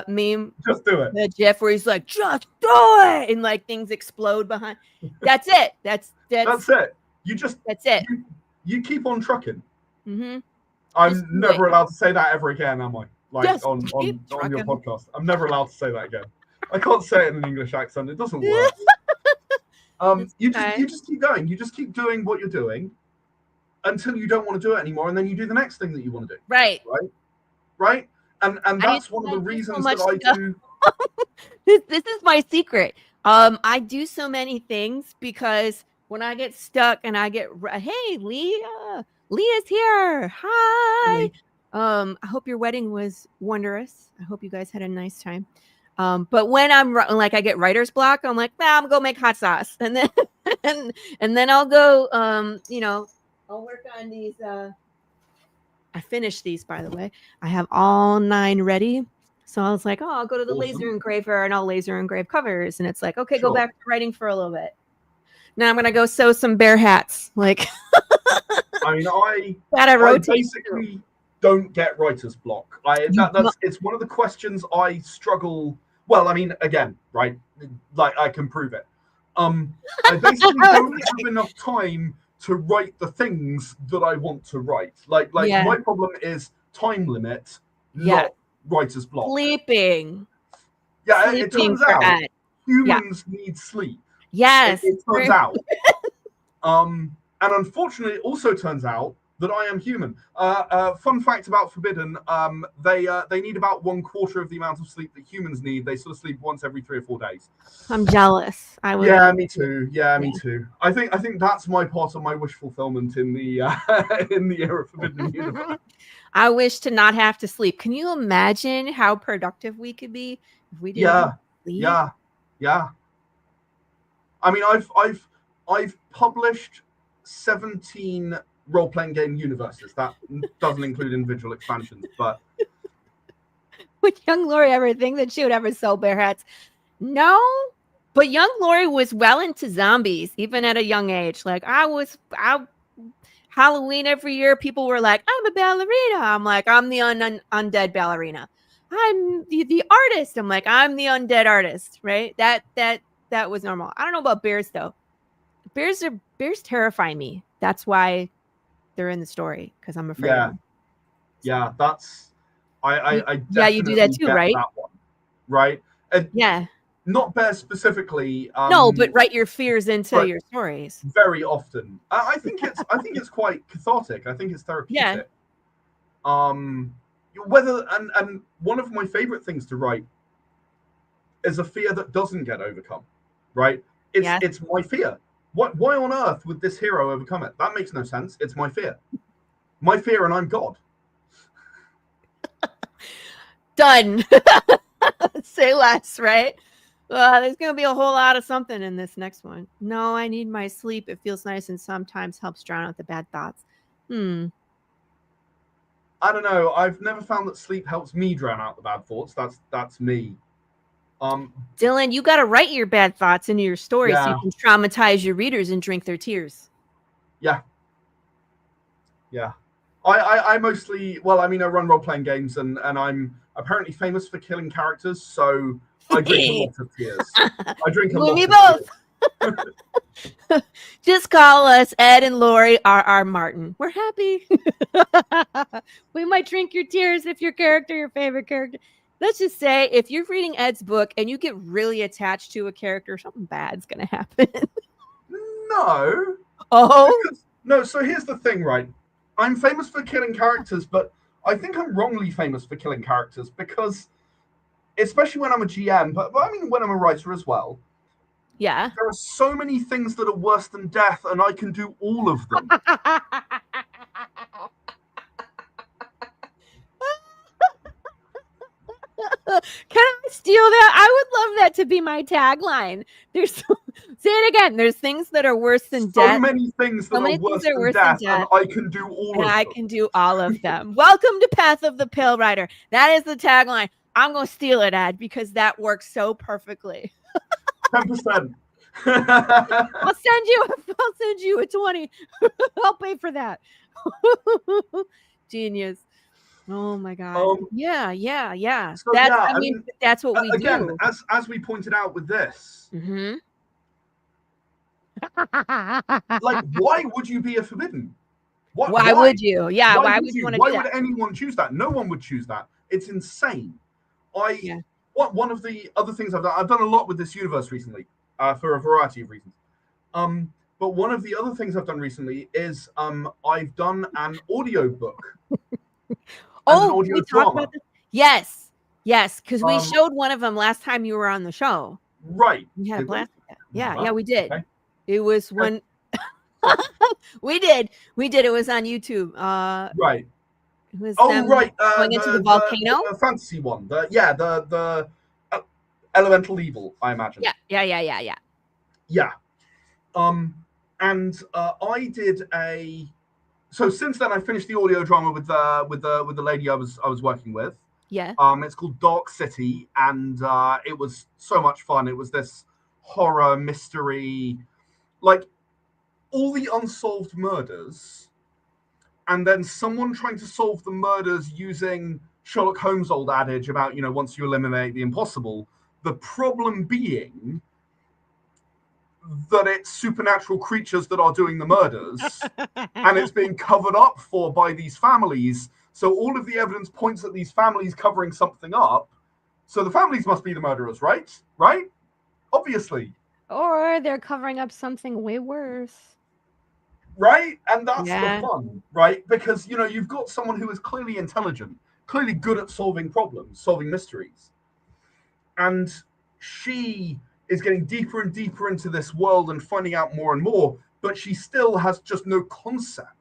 meme, Just do it. the GIF where he's like, "Just do it," and like things explode behind. That's it. That's it. You just that's it. You keep on trucking. Mm-hmm. I'm never allowed to say that ever again, am I? Like Just on keep your trucking. podcast. I'm never allowed to say that again. I can't say it in an English accent. It doesn't work. You just keep going. You just keep doing what you're doing until you don't want to do it anymore, and then you do the next thing that you want to do. Right. And that's one of the reasons that I do. This is my secret. I do so many things because when I get stuck and I get, hey, Leah's here. Hi. I hope your wedding was wondrous. I hope you guys had a nice time. But when I'm like, I get writer's block, I'm like, I'm gonna go make hot sauce, and then and then I'll go, I'll work on these. I finished these, by the way. I have all 9 ready. So I was like, I'll go to the laser engraver and I'll laser engrave covers. And it's like, okay, go back to writing for a little bit. Now I'm going to go sew some bear hats. Like, I mean, I basically don't get writer's block. It's one of the questions I struggle. Well, I mean, again, right? Like I can prove it. I basically don't have enough time to write the things that I want to write. Like my problem is time limit, not writer's block. Sleeping. Yeah, it turns out humans need sleep. Yes. It turns out. And unfortunately, it also turns out that I am human. Fun fact about Forbidden, they need about 1/4 of the amount of sleep that humans need. They sort of sleep once every 3 or 4 days. I'm jealous. Me too. Me too. I think that's my part of my wish fulfillment in the in the era of Forbidden universe. I wish to not have to sleep. Can you imagine how productive we could be if we didn't sleep? Yeah. I mean, I've published 17 role-playing game universes. That doesn't include individual expansions, but would young Laurie ever think that she would ever sew bear hats? No, but young Laurie was well into zombies, even at a young age. Like Halloween every year, people were like, I'm a ballerina. I'm like, I'm the undead ballerina. I'm the artist. I'm like, I'm the undead artist, right? That was normal. I don't know about bears though. Bears terrify me. That's why they're in the story, because I'm afraid of them. Yeah, that's I you do that too, right? That one, right? And yeah. Not bears specifically. No, but write your fears into your stories. Very often. I think it's quite cathartic. I think it's therapeutic. Yeah. Whether and one of my favorite things to write is a fear that doesn't get overcome. Right? It's my fear. Why on earth would this hero overcome it? That makes no sense. It's my fear. My fear, and I'm God. Done. Say less, right? There's going to be a whole lot of something in this next one. No, I need my sleep. It feels nice and sometimes helps drown out the bad thoughts. I don't know. I've never found that sleep helps me drown out the bad thoughts. That's me. Dylan, you got to write your bad thoughts into your story so you can traumatize your readers and drink their tears. Yeah. I mostly, I run role-playing games and I'm apparently famous for killing characters, so I drink a lot of tears. I drink a lot of tears. Just call us Ed and Laurie R.R. Martin. We're happy. We might drink your tears if your favorite character. Let's just say if you're reading Ed's book and you get really attached to a character, something bad's going to happen. No. Oh? No, so here's the thing, right? I'm famous for killing characters, but I think I'm wrongly famous for killing characters because, especially when I'm a GM, but I mean when I'm a writer as well. Yeah. There are so many things that are worse than death, and I can do all of them. Can I steal that? I would love that to be my tagline. Say it again. There's things that are worse than death. So many things that are worse than death, and I can do all of them. I can do all of them. Welcome to Path of the Pale Rider. That is the tagline. I'm going to steal it, Ed, because that works so perfectly. 10%. I'll send you a 20. I'll pay for that. Genius. Oh my god. Yeah. So That's yeah, I mean, that's what we again, do. as we pointed out with this, Mm-hmm. like, why would you be a forbidden? Why would you? Yeah, why would you want to Why do would that? anyone choose that? No one would choose that. It's insane. Yeah. One of the other things I've done a lot with this universe recently, for a variety of reasons. But one of the other things I've done recently is I've done an audio book. Oh, an can audio we talk drama. about this? Yes, because we Um, showed one of them last time you were on the show. Right. We had a Did we? blast with that. Yeah, Well, we did. okay. It was when we did. It was on YouTube. Right. It was Oh, them right. going into the volcano. The fantasy one. The elemental evil, I imagine. Yeah. Yeah. And I did a. So since then, I finished the audio drama with the lady I was working with. Yeah. It's called Dark City, and it was so much fun. It was this horror mystery, like all the unsolved murders, and then someone trying to solve the murders using Sherlock Holmes' old adage about, once you eliminate the impossible, the problem being that it's supernatural creatures that are doing the murders, and it's being covered up for by these families. So all of the evidence points at these families covering something up. So the families must be the murderers, right? Right? Obviously. Or they're covering up something way worse. Right? And that's Yeah. the fun, right? Because, you've got someone who is clearly intelligent, clearly good at solving problems, solving mysteries. And she is getting deeper and deeper into this world and finding out more and more, but she still has just no concept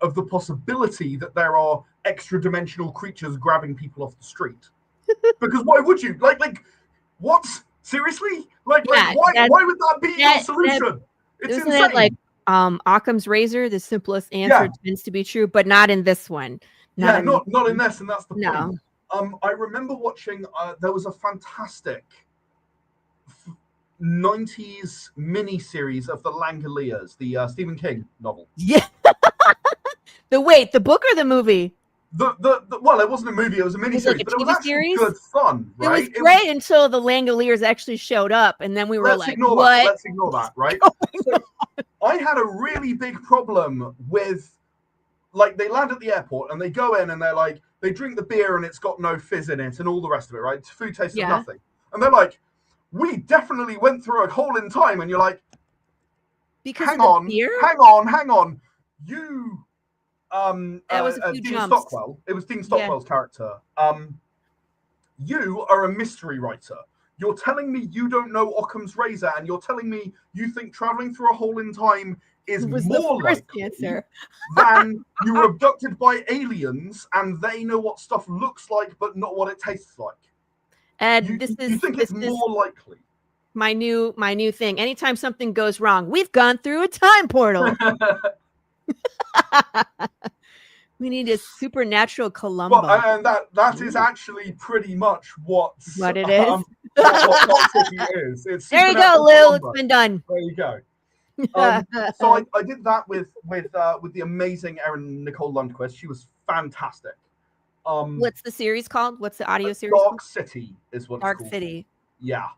of the possibility that there are extra dimensional creatures grabbing people off the street. Because why would you? Like what? Seriously? Why would that be your solution? It's isn't insane. That like Occam's razor, the simplest answer tends to be true, but not in this one. Not in this, and that's the No. point. I remember watching. There was a fantastic 90s mini series of the Langoliers, the Stephen King novel. Yeah. The book or the movie? Well, it wasn't a movie; it was a mini series, but it was actually good fun, right? It was great until the Langoliers actually showed up, and then we were like, ignore "What?" Let's ignore that, right? So, I had a really big problem with, like, they land at the airport and they go in and they're like, they drink the beer and it's got no fizz in it and all the rest of it, right? Food tastes of nothing, and they're like, "We definitely went through a hole in time," and you're like, because hang on, you. That was a few Dean jumps. Stockwell. It was Dean Stockwell's character. You are a mystery writer. You're telling me you don't know Occam's razor, and you're telling me you think traveling through a hole in time is more likely than you were abducted by aliens and they know what stuff looks like but not what it tastes like. And you think it's more likely. My new thing. Anytime something goes wrong, we've gone through a time portal. We need a supernatural Columbo. Well, and that is actually pretty much what it is. What City is. It's there you go, Lil. It's been done. There you go. So I did that with the amazing Erin Nicole Lundquist. She was fantastic. What's the series called? What's the audio series? Dark City is what it's called. Dark City. Yeah.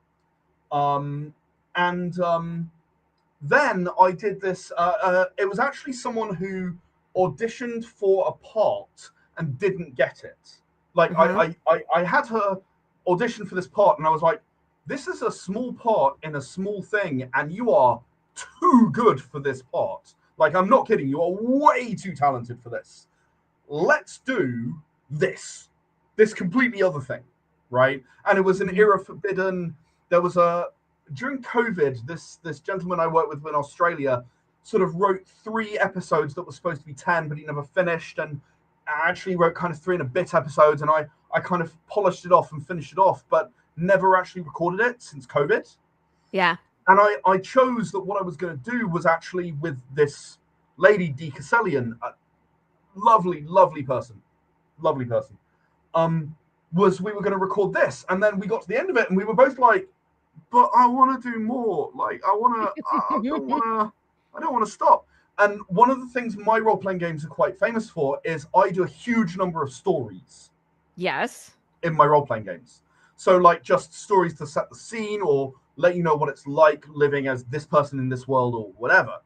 And then I did this. It was actually someone who auditioned for a part and didn't get it. Like, I had her audition for this part, and I was like, "This is a small part in a small thing, and you are too good for this part. Like, I'm not kidding. You are way too talented for this. Let's do this completely other thing, right?" And it was an era forbidden. There was during COVID, this gentleman I worked with in Australia sort of wrote 3 episodes that were supposed to be 10, but he never finished, and I actually wrote kind of 3 and a bit episodes, and I kind of polished it off and finished it off, but never actually recorded it since COVID. Yeah. And I chose that what I was going to do was actually with this lady, Dee Casselian, a lovely person, was we were going to record this. And then we got to the end of it and we were both like, but I want to do more. Like I don't want to stop. And one of the things my role-playing games are quite famous for is I do a huge number of stories Yes. in my role-playing games. So like just stories to set the scene or let you know what it's like living as this person in this world or whatever.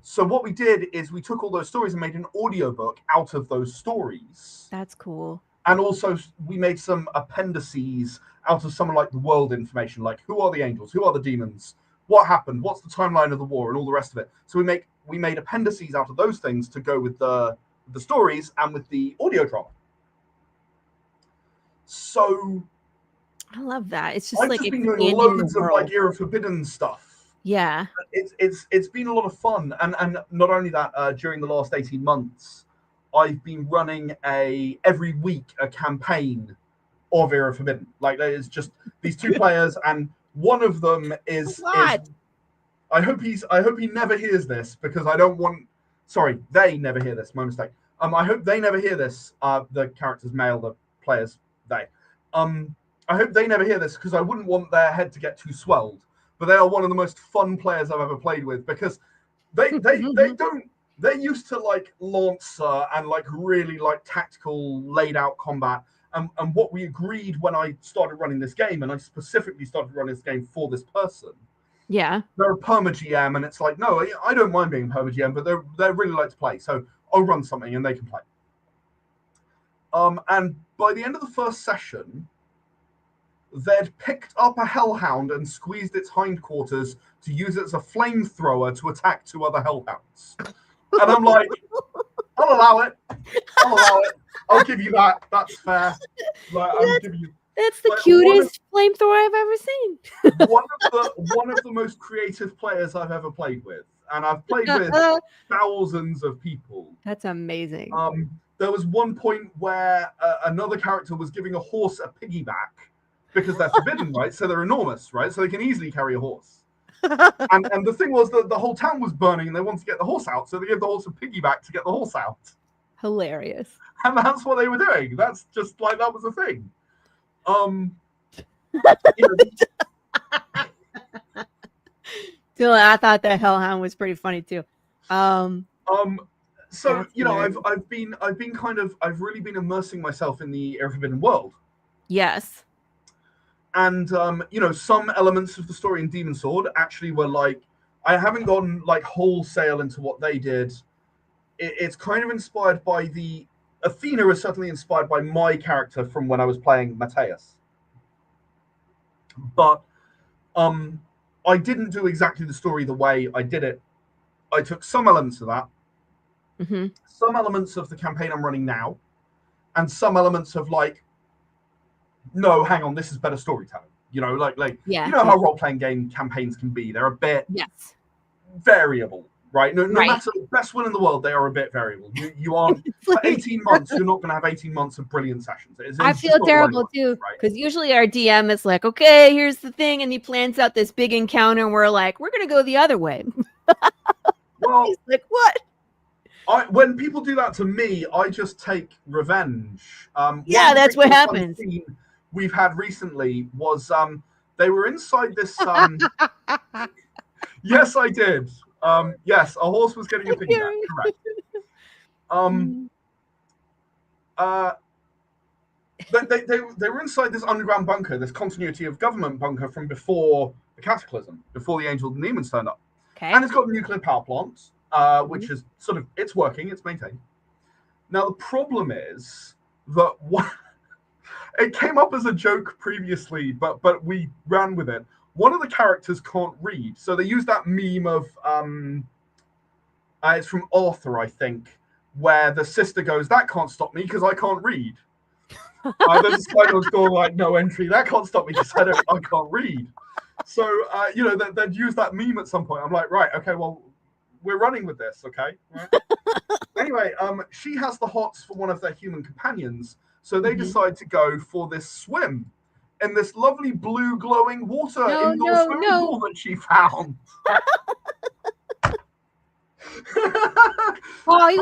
So what we did is we took all those stories and made an audiobook out of those stories. That's cool. And also we made some appendices out of some like the world information, like who are the angels, who are the demons, what happened, what's the timeline of the war, and all the rest of it. So we made appendices out of those things to go with the stories and with the audio drama. So I love that. It's just I've like just been doing expanding loads the of world. like Era Forbidden stuff. Yeah. It's been a lot of fun, and not only that, during the last 18 months, I've been running every week a campaign of Era Forbidden. Like there's just these two players, and one of them is I hope he never hears this because I don't want. Sorry, they never hear this. My mistake. I hope they never hear this. The characters male, the players they. I hope they never hear this because I wouldn't want their head to get too swelled. But they are one of the most fun players I've ever played with because they don't. They're used to like Lancer and like really like tactical laid out combat. And what we agreed when I started running this game, and I specifically started running this game for this person. Yeah. They're a perma GM, and it's like, no, I don't mind being perma GM, but they really like to play. So I'll run something and they can play. And by the end of the first session, they'd picked up a hellhound and squeezed its hindquarters to use it as a flamethrower to attack two other hellhounds. And I'm like, I'll allow it. I'll give you that. That's fair. Like, I'm giving you. That's the cutest flamethrower I've ever seen. one of the most creative players I've ever played with, and I've played with thousands of people. That's amazing. There was one point where another character was giving a horse a piggyback because they're forbidden, right? So they're enormous, right? So they can easily carry a horse. And the thing was that the whole town was burning and they wanted to get the horse out. So they gave the horse a piggyback to get the horse out. Hilarious. And that's what they were doing. That's just like, that was a thing. Dylan, I thought that hellhound was pretty funny too. So I've really been immersing myself in the Era Forbidden world. Yes. And some elements of the story in Demon Sword actually were like, I haven't gone like wholesale into what they did. It's kind of inspired by Athena is certainly inspired by my character from when I was playing Mateus. But I didn't do exactly the story the way I did it. I took some elements of that, some elements of the campaign I'm running now, and some elements of like, no, hang on, this is better storytelling. You know, how role-playing game campaigns can be. They're a bit variable, right? No matter the best one in the world, they are a bit variable. You aren't for 18 months. You're not going to have 18 months of brilliant sessions. I feel terrible too, because usually our DM is like, okay, here's the thing, and he plans out this big encounter, and we're like, we're going to go the other way. Well, he's like, what? When people do that to me, I just take revenge. That's what happens. We've had recently was they were inside this. Yes, I did. Yes, a horse was getting a piggyback. Correct. They were inside this underground bunker, this continuity of government bunker from before the Cataclysm, before the Angels and Demons turned up. Okay. And it's got a nuclear power plant, which is sort of, it's working, it's maintained. Now the problem is that it came up as a joke previously, but we ran with it. One of the characters can't read, so they use that meme of it's from Arthur, I think, where the sister goes, "That can't stop me because I can't read." There's this guy who's going like, "No entry, that can't stop me because I can't read." So they'd use that meme at some point. I'm like, right, okay, well, we're running with this, okay? Right? Anyway, she has the hots for one of their human companions. So they decide to go for this swim in this lovely blue glowing water indoor swimming pool that she found. Oh, he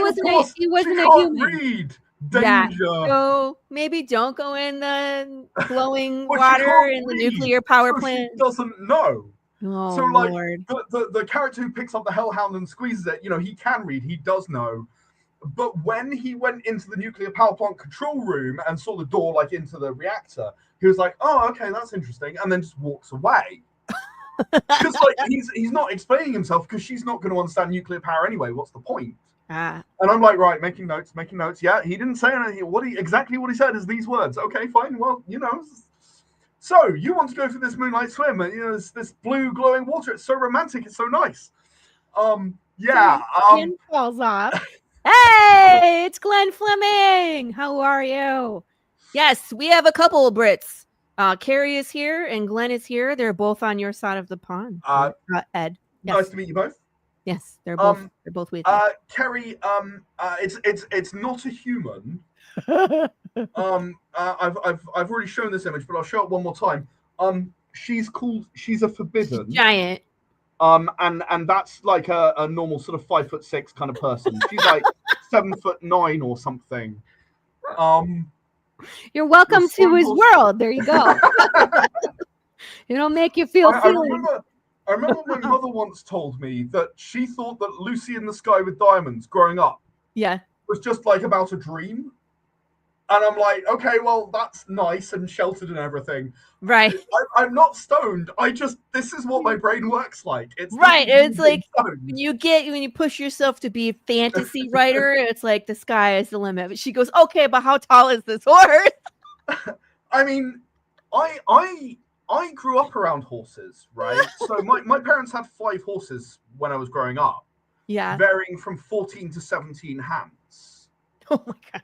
wasn't a human. Read. Danger. So maybe don't go in the glowing Well, she water can't in the read, nuclear power so plant. She doesn't know. Oh, So, like, Lord. the character who picks up the Hellhound and squeezes it, he can read, he does know. But when he went into the nuclear power plant control room and saw the door, like, into the reactor, he was like, oh, okay, that's interesting, and then just walks away. Because, like, he's not explaining himself because she's not going to understand nuclear power anyway. What's the point? Ah. And I'm like, right, making notes. Yeah, he didn't say anything. Exactly what he said is these words. Okay, fine. Well, So you want to go for this moonlight swim, and this blue glowing water. It's so romantic. It's so nice. Yeah. Skin falls off. Hey, it's Glenn Fleming. How are you? Yes, we have a couple of Brits. Carrie is here and Glenn is here. They're both on your side of the pond. Ed. Yes. Nice to meet you both. Yes, they're both with you. Kerry, it's not a human. I've already shown this image, but I'll show it one more time. She's a forbidden. She's giant. And that's like a normal sort of 5'6" kind of person. She's like 7'9" or something. You're welcome to his world. There you go. It'll make you feel feelings. I remember my mother once told me that she thought that Lucy in the Sky with Diamonds growing up was just like about a dream. And I'm like, okay, well, that's nice and sheltered and everything. Right. I'm not stoned. This is what my brain works like. It's right. It's like when you push yourself to be a fantasy writer, it's like the sky is the limit. But she goes, okay, but how tall is this horse? I mean, I grew up around horses, right? So my parents had 5 horses when I was growing up. Yeah. Varying from 14 to 17 hands. Oh my God.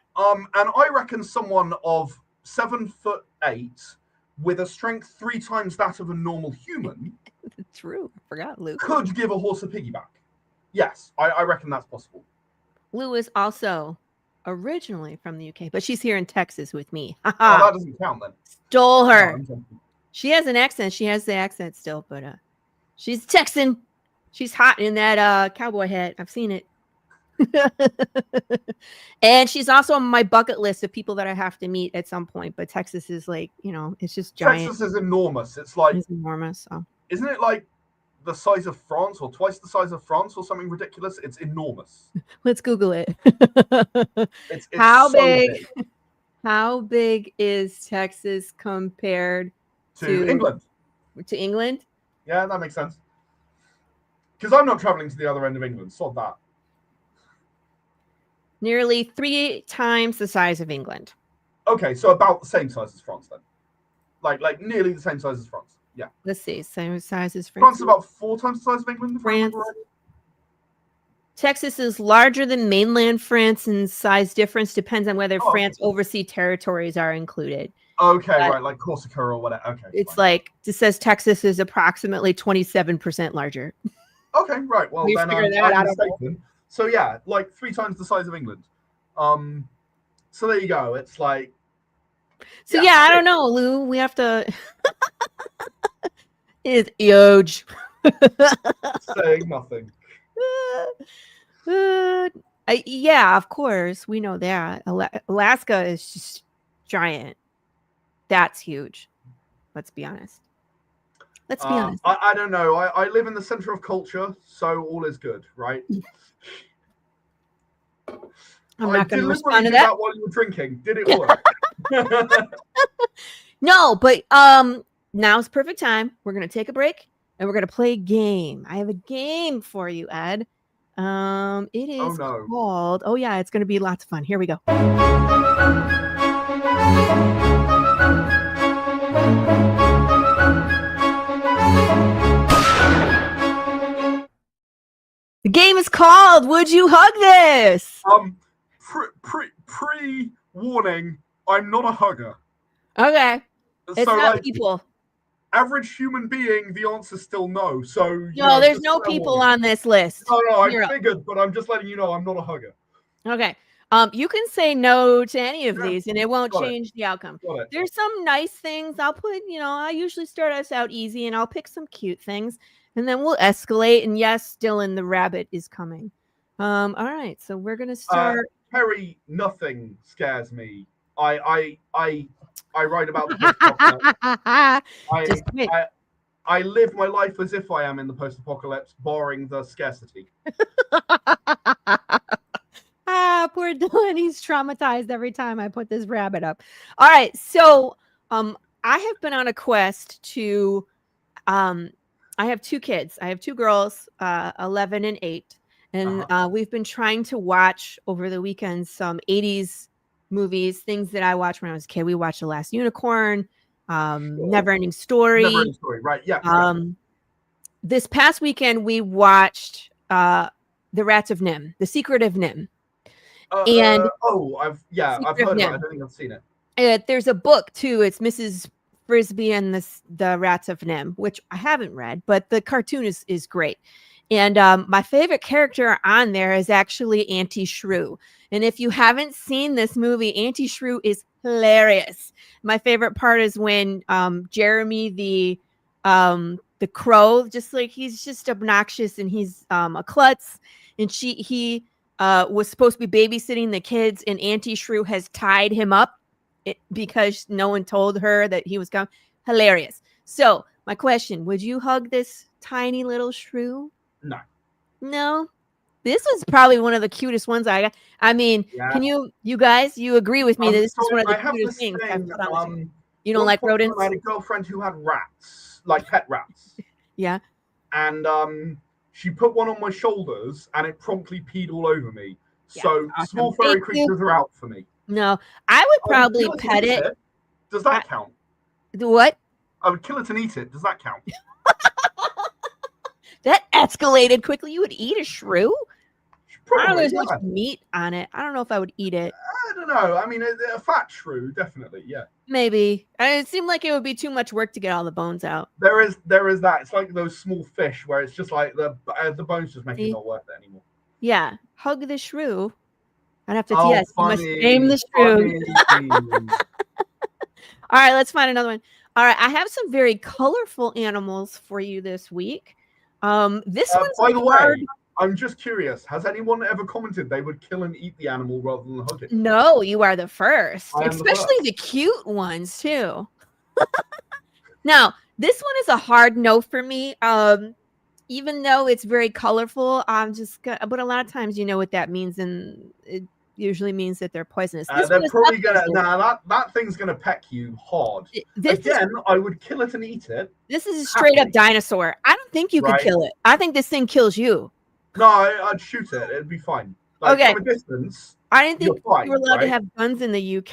And I reckon someone of 7'8" with a strength 3 times that of a normal human. True. I forgot Lou. Could give a horse a piggyback. Yes, I reckon that's possible. Lou is also originally from the UK, but she's here in Texas with me. Oh, that doesn't count then. Stole her. No, she has an accent. She has the accent still, but she's Texan. She's hot in that cowboy hat. I've seen it. And she's also on my bucket list of people that I have to meet at some point. But Texas is like, it's just giant. Texas is enormous. It's enormous. So. Isn't it like the size of France or twice the size of France or something ridiculous? It's enormous. Let's Google it. It's how so big? How big is Texas compared to England? To England? Yeah, that makes sense. Because I'm not traveling to the other end of England. Sod that. Nearly 3 times the size of England. Okay, so about the same size as France then. Like nearly the same size as France. Yeah. Let's see. Same size as France. France is about 4 times the size of England. France. Texas is larger than mainland France, and size difference depends on whether France overseas territories are included. Okay, right, like Corsica or whatever. Okay. It's fine. Like it says Texas is approximately 27% larger. Okay, right. Well, then I'm mistaken. So yeah, like 3 times the size of England. So there you go. It's like. So yeah, I don't know, Lou. We have to. It's huge. Saying nothing. Yeah, of course. We know that. Alaska is just giant. That's huge. Let's be honest. I don't know. I live in the center of culture, so all is good, right? I'm not going to respond to that while you were drinking. Did it work? No, but now's perfect time. We're going to take a break and we're going to play a game. I have a game for you, Ed. It is called. Oh yeah, it's going to be lots of fun. Here we go. The game is called Would You Hug This? Pre-warning, I'm not a hugger. Okay. It's so, not people. Average human being, the answer's still no. So no, there's no people on this list. No, I figured, but I'm just letting you know I'm not a hugger. Okay. You can say no to any of these and it won't change the outcome. There's some nice things. I'll put, I usually start us out easy and I'll pick some cute things and then we'll escalate. And yes, Dylan the rabbit is coming. All right. So we're going to start. Harry, nothing scares me. I write about the post-apocalypse. Just wait. I live my life as if I am in the post-apocalypse, barring the scarcity. Poor Dylan. He's traumatized every time I put this rabbit up. All right. So I have been on a quest to I have 2 kids. I have 2 girls, 11 and 8. And we've been trying to watch over the weekend some 80s movies, things that I watched when I was a kid. We watched The Last Unicorn, Never Ending Story. Never Ending Story, right? Yeah. This past weekend, we watched The Rats of Nim, The Secret of Nim. I've heard of it. I don't think I've seen it. There's a book too. It's Mrs. Frisbee and the Rats of Nim, which I haven't read, but the cartoon is great. And my favorite character on there is actually Auntie Shrew. And if you haven't seen this movie, Auntie Shrew is hilarious. My favorite part is when Jeremy the crow, just like he's just obnoxious and he's a klutz, and he was supposed to be babysitting the kids, and Auntie Shrew has tied him up because no one told her that he was coming. Hilarious. So my question, would you hug this tiny little shrew? No. This was probably one of the cutest ones I got. I mean, can you guys agree with me that this is one of the cutest things I've put on? You don't like rodents? I had a girlfriend who had rats, like pet rats. Yeah. And she put one on my shoulders and it promptly peed all over me. Yeah, so awesome. Small furry creatures are out for me. No, I would probably pet it. Does that count? What? I would kill it and eat it. Does that count? That escalated quickly. You would eat a shrew? Probably, I don't know if there's much meat on it. I don't know if I would eat it. I don't know. I mean, a fat shrew, definitely, yeah. Maybe. It seemed like it would be too much work to get all the bones out. There is that. It's like those small fish where it's just like the bones just make it not worth it anymore. Yeah. Hug the shrew. I'd have to, yes, you must name the shrew. All right, let's find another one. All right, I have some very colorful animals for you this week. This one's by the way, I'm just curious. Has anyone ever commented they would kill and eat the animal rather than hug it? No, you are the first. Especially the cute ones too. Now, this one is a hard no for me. Even though it's very colorful, but a lot of times you know what that means, and it usually means that they're poisonous. They're probably that thing's gonna peck you hard. I would kill it and eat it. This is a straight up dinosaur. I don't think you could kill it. I think this thing kills you. No, I'd shoot it. It'd be fine. Like, okay. From a distance. I didn't think you were allowed to have guns in the UK.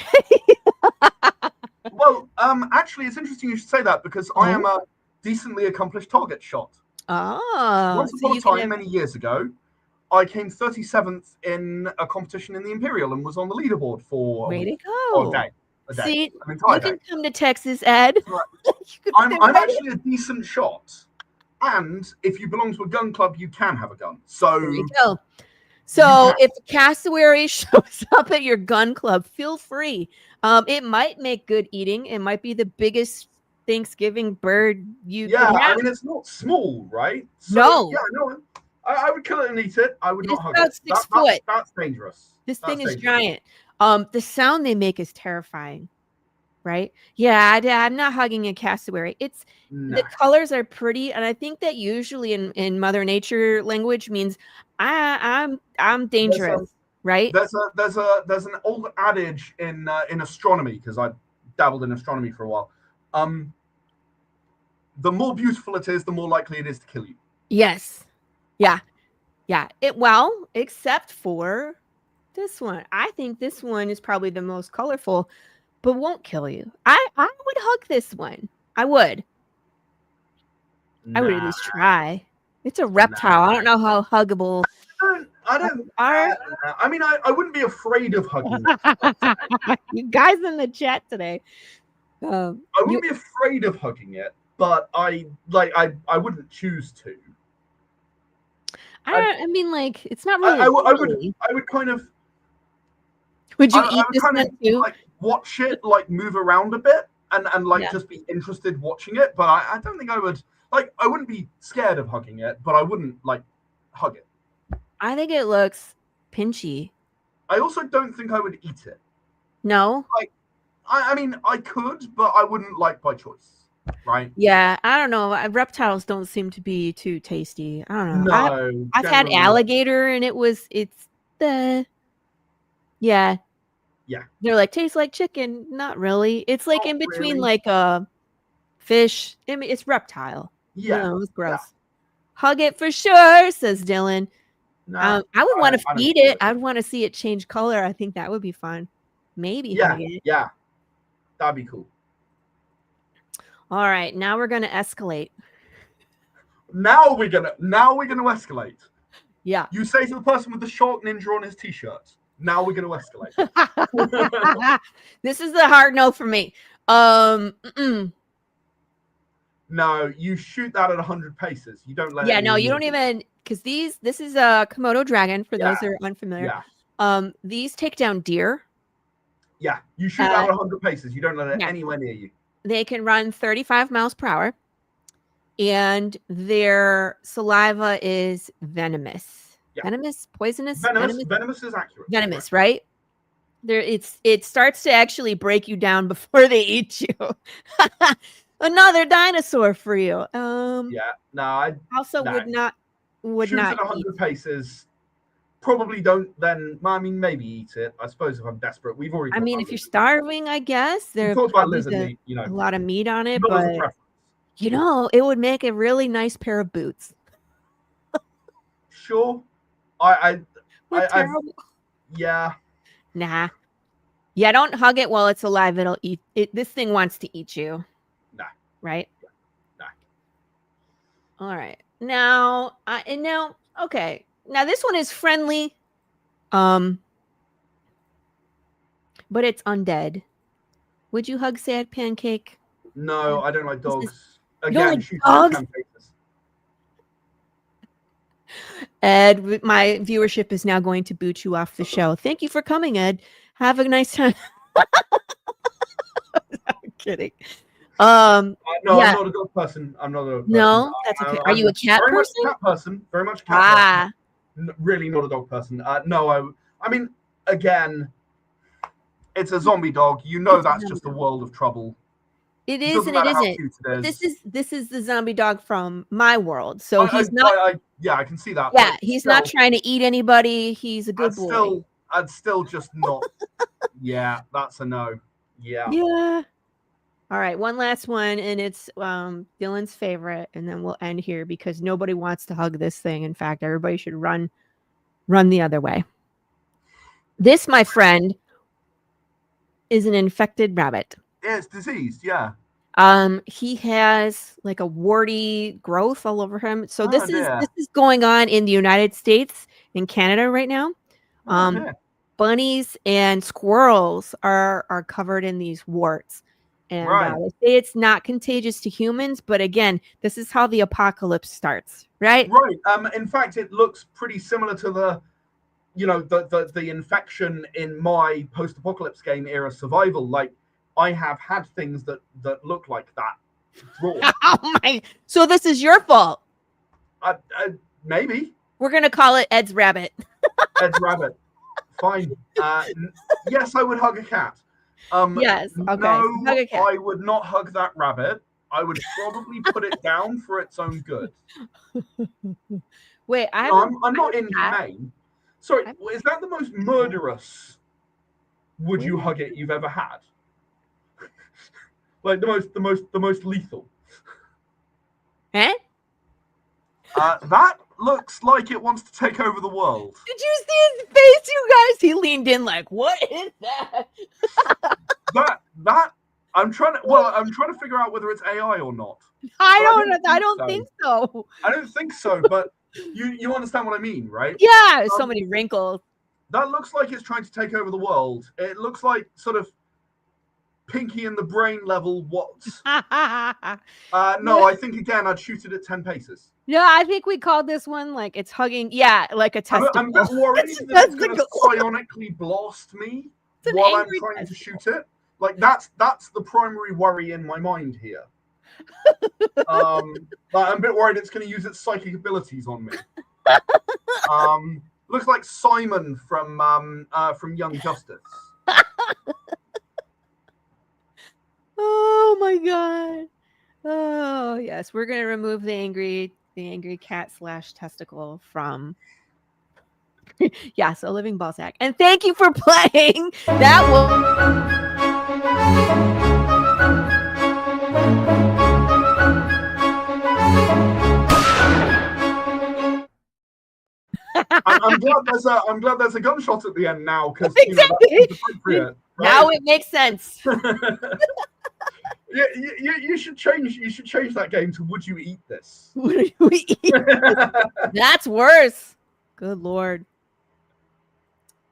Well, actually, it's interesting you should say that because I am a decently accomplished target shot. Oh. Once upon a time, many years ago, I came 37th in a competition in the Imperial and was on the leaderboard for Way to go. A day. See, you can come to Texas, Ed. I'm actually a decent shot. And if you belong to a gun club, you can have a gun. So there you go. So if a cassowary shows up at your gun club, feel free. It might make good eating. It might be the biggest Thanksgiving bird you can have. I mean, it's not small, right? So, no. Yeah, no. I would kill it and eat it. I would not hug it. It's about 6 foot. That's dangerous. This thing is giant. The sound they make is terrifying. Right? Yeah, I'm not hugging a cassowary. The colors are pretty, and I think that usually in Mother Nature language means I'm dangerous, right? There's an old adage in astronomy, because I dabbled in astronomy for a while. The more beautiful it is, the more likely it is to kill you. Yes. Yeah. Except for this one. I think this one is probably the most colorful, but won't kill you. I would hug this one. I would. I would at least try. It's a reptile. I don't know how huggable. I don't. I mean, I wouldn't be afraid of hugging it. You guys in the chat today. I wouldn't be afraid of hugging it, but I wouldn't choose to. I mean, like, it's not really. I would kind of. Would you eat this one too? Like, watch it, like, move around a bit, and just be interested watching it. But I don't think I would. Like, I wouldn't be scared of hugging it, but I wouldn't, like, hug it. I think it looks pinchy. I also don't think I would eat it. No. I mean, I could, but I wouldn't like by choice, right? Yeah, I don't know. Reptiles don't seem to be too tasty. I don't know. No, I've had generally, alligator, and it's the yeah. Yeah. They're like tastes like chicken. Not really. It's like Not in between really. like a fish. I mean, it's reptile. Yeah, No, it's gross. Hug it for sure, says Dylan. no, I would want to I don't feed feel it. I'd want to see it change color. I think that would be fun. Maybe hug it. Yeah, that'd be cool. All right, now we're gonna escalate. Now we're gonna escalate. Yeah. You say to the person with the shark ninja on his t-shirt. Now we're gonna escalate. This is the hard no for me. No, you shoot that at 100 paces. You don't let it. Yeah, no, you don't even, because this is a Komodo dragon for those that are unfamiliar. Yeah. These take down deer. Yeah, you shoot that at 100 paces. You don't let it anywhere near you. They can run 35 miles per hour, and their saliva is venomous. Yeah. Venomous, poisonous, venomous is accurate. Venomous, right? It starts to actually break you down before they eat you. Another dinosaur for you. Yeah, no, I also would not shoot at 100 paces. Probably don't then. I mean, maybe eat it. I suppose if I'm desperate. We've already. I mean, if you're starving, I guess there's lizard meat. You know, a lot of meat on it, not as a but preference. you know, it would make a really nice pair of boots. Sure, yeah. Nah. Yeah, don't hug it while it's alive. It'll eat it. This thing wants to eat you. Nah. Right? Nah. All right. Now, okay. Now this one is friendly. But it's undead. Would you hug Sad Pancake? No, I don't like dogs. Again, dogs? Ed, my viewership is now going to boot you off the show. Thank you for coming, Ed. Have a nice time. I'm kidding. No, I'm not a dog person. I'm not a dog person. No, that's okay. Are you a cat person? Very much a cat person. Very much a cat person. Really not a dog person. No, I mean, again, it's a zombie dog. You know that's just a world of trouble. It is and it isn't. This is the zombie dog from my world. So he's not. I can see that. Yeah, he's not trying to eat anybody. He's a good boy. I'd still just not. Yeah, that's a no. Yeah. Yeah. All right, one last one, and it's Dylan's favorite, and then we'll end here because nobody wants to hug this thing. In fact, everybody should run the other way. This, my friend, is an infected rabbit. Yeah, it's diseased. Yeah. He has like a warty growth all over him. So this is going on in the United States and Canada right now. Bunnies and squirrels are covered in these warts. And they say it's not contagious to humans, but again, this is how the apocalypse starts, right? Right. In fact, it looks pretty similar to the infection in my post-apocalypse game era survival. Like, I have had things that look like that. Oh my! So this is your fault. Maybe. We're gonna call it Ed's rabbit. Ed's rabbit. Fine. Yes, I would hug a cat. Yes. Okay. No, hug a cat. I would not hug that rabbit. I would probably put it down for its own good. Wait, I'm not inhumane. Sorry, is that the most murderous would you hug it you've ever had? Like the most lethal. Eh? That looks like it wants to take over the world. Did you see his face, you guys? He leaned in like, what is that? that I'm trying to figure out whether it's AI or not. I don't think so. I don't think so, but you understand what I mean, right? Yeah, so many wrinkles. That looks like it's trying to take over the world. It looks like sort of Pinky in the Brain level what? No, I think again I'd shoot it at 10 paces. Yeah, I think we called this one like it's hugging. Yeah, like a testicle. I'm a bit worried that it's going to psionically blast me while I'm trying to shoot it. Like that's the primary worry in my mind here. I'm a bit worried it's going to use its psychic abilities on me. Looks like Simon from Young Justice. Oh my god. Oh yes, we're gonna remove the angry cat / testicle from yes, a living ball sack. And thank you for playing. That I'm glad there's a gunshot at the end now because exactly. that's appropriate. Right? Now it makes sense. Yeah, you should change. You should change that game to "Would you eat this?" Would we eat? That's worse. Good lord.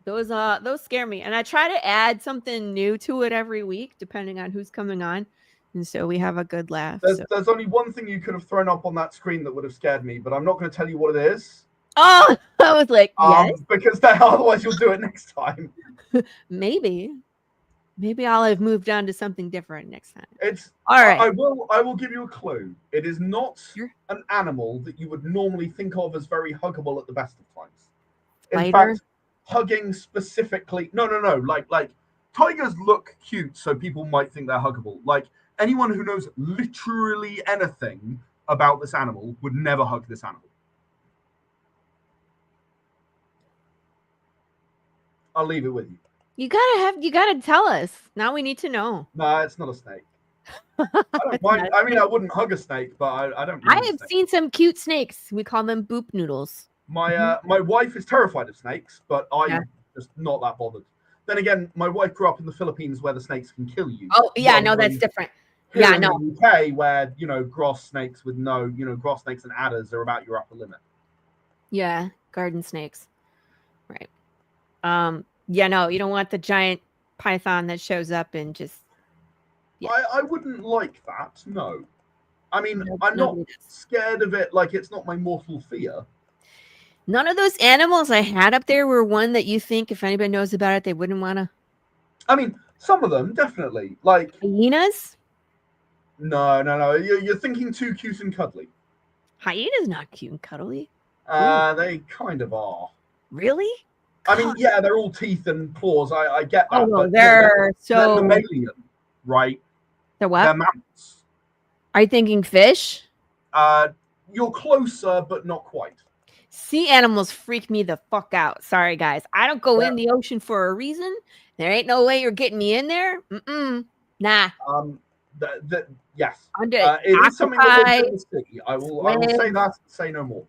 Those scare me, and I try to add something new to it every week, depending on who's coming on, and so we have a good laugh. There's only one thing you could have thrown up on that screen that would have scared me, but I'm not going to tell you what it is. Oh, I was like, yes, because otherwise you'll do it next time. Maybe I'll have moved on to something different next time. It's all right. I will give you a clue. It is not an animal that you would normally think of as very huggable at the best of times. In fact, hugging specifically, no. Like tigers look cute, so people might think they're huggable. Like anyone who knows literally anything about this animal would never hug this animal. I'll leave it with you. You gotta tell us. Now we need to know. No, it's not a snake. I don't mind. I mean, I wouldn't hug a snake, but I don't. I have seen some cute snakes. We call them boop noodles. My wife is terrified of snakes, but I'm just not that bothered. Then again, my wife grew up in the Philippines where the snakes can kill you. Oh yeah, no, that's different. Yeah, no. In the UK, where grass snakes with grass snakes and adders are about your upper limit. Yeah, garden snakes. Right. Yeah, no, you don't want the giant python that shows up and just. Yeah. I wouldn't like that. No, I mean I'm not scared of it. Like it's not my mortal fear. None of those animals I had up there were one that you think if anybody knows about it, they wouldn't want to. I mean, some of them definitely. Like hyenas. No. You're thinking too cute and cuddly. Hyenas not cute and cuddly. They kind of are. Really? I mean, yeah, they're all teeth and claws. I get that. Oh, no, but they're mammalian, right? They're what? They're mammals. Are you thinking fish? You're closer, but not quite. Sea animals freak me the fuck out. Sorry, guys. I don't go in the ocean for a reason. There ain't no way you're getting me in there. Nah. Yes. It is something that lives in the sea. I will say that. Say no more.